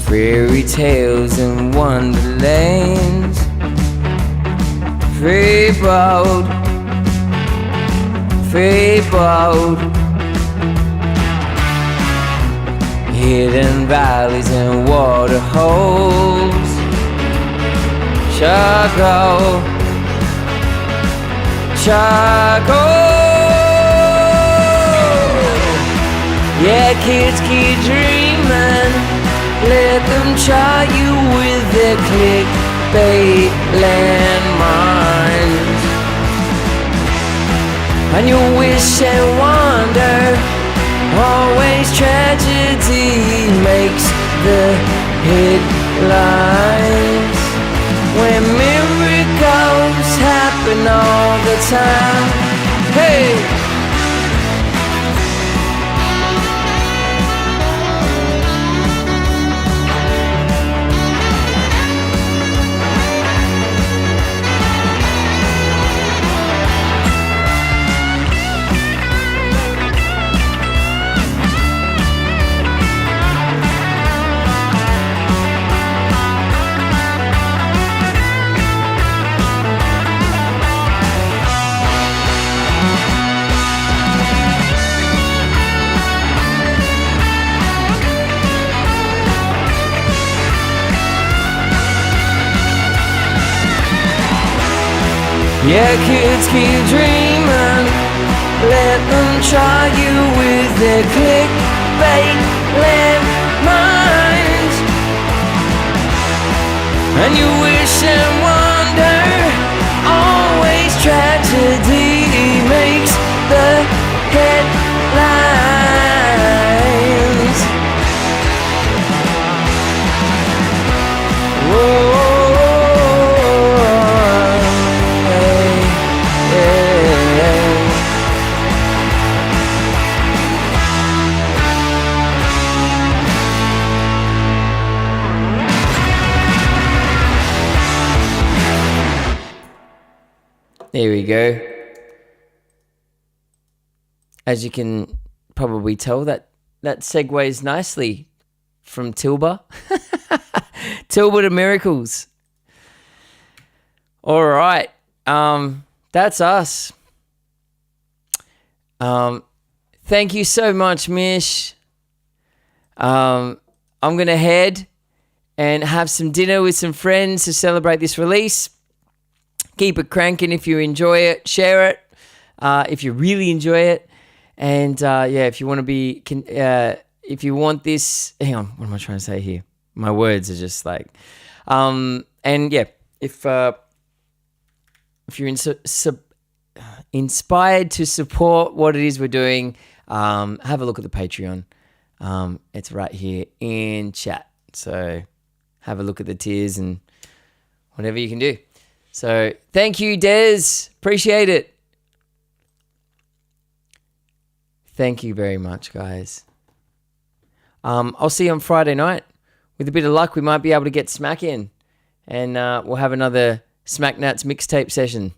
Fairy tales and wonderlands, fabled, fabled. Hidden valleys and water holes, charcoal, charcoal. Yeah, kids keep dreaming. Let them try you with their clickbait landmines. And you wish and wonder. Always tragedy makes the headlines. When miracles happen all the time. Hey! Yeah, kids keep dreaming. Let them try you with their clickbait landmines. And you wish and wonder. Always tragedy makes the headlines. Whoa. There we go. As you can probably tell, that segues nicely from Tilba. Tilba to miracles. All right. That's us. Thank you so much, Mish. I'm going to head and have some dinner with some friends to celebrate this release. Keep it cranking if you enjoy it. Share it if you really enjoy it. And if you want to be, if you want this, hang on, what am I trying to say here? My words are just like, if you're inspired to support what it is we're doing, have a look at the Patreon. It's right here in chat. So have a look at the tiers and whatever you can do. So thank you, Des. Appreciate it. Thank you very much, guys. I'll see you on Friday night. With a bit of luck, we might be able to get Smack in. And we'll have another Smack Nats mixtape session.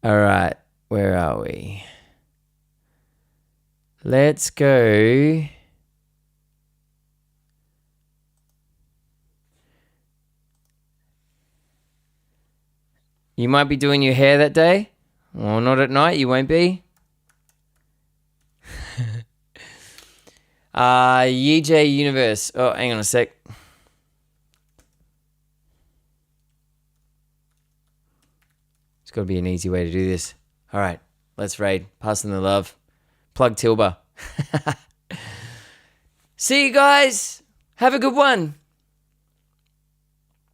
All right. Where are we? Let's go. You might be doing your hair that day. Well, not at night. You won't be. UJ Universe. Oh, hang on a sec. It's got to be an easy way to do this. All right, let's raid. Passing the love. Plug Tilba. See you guys. Have a good one.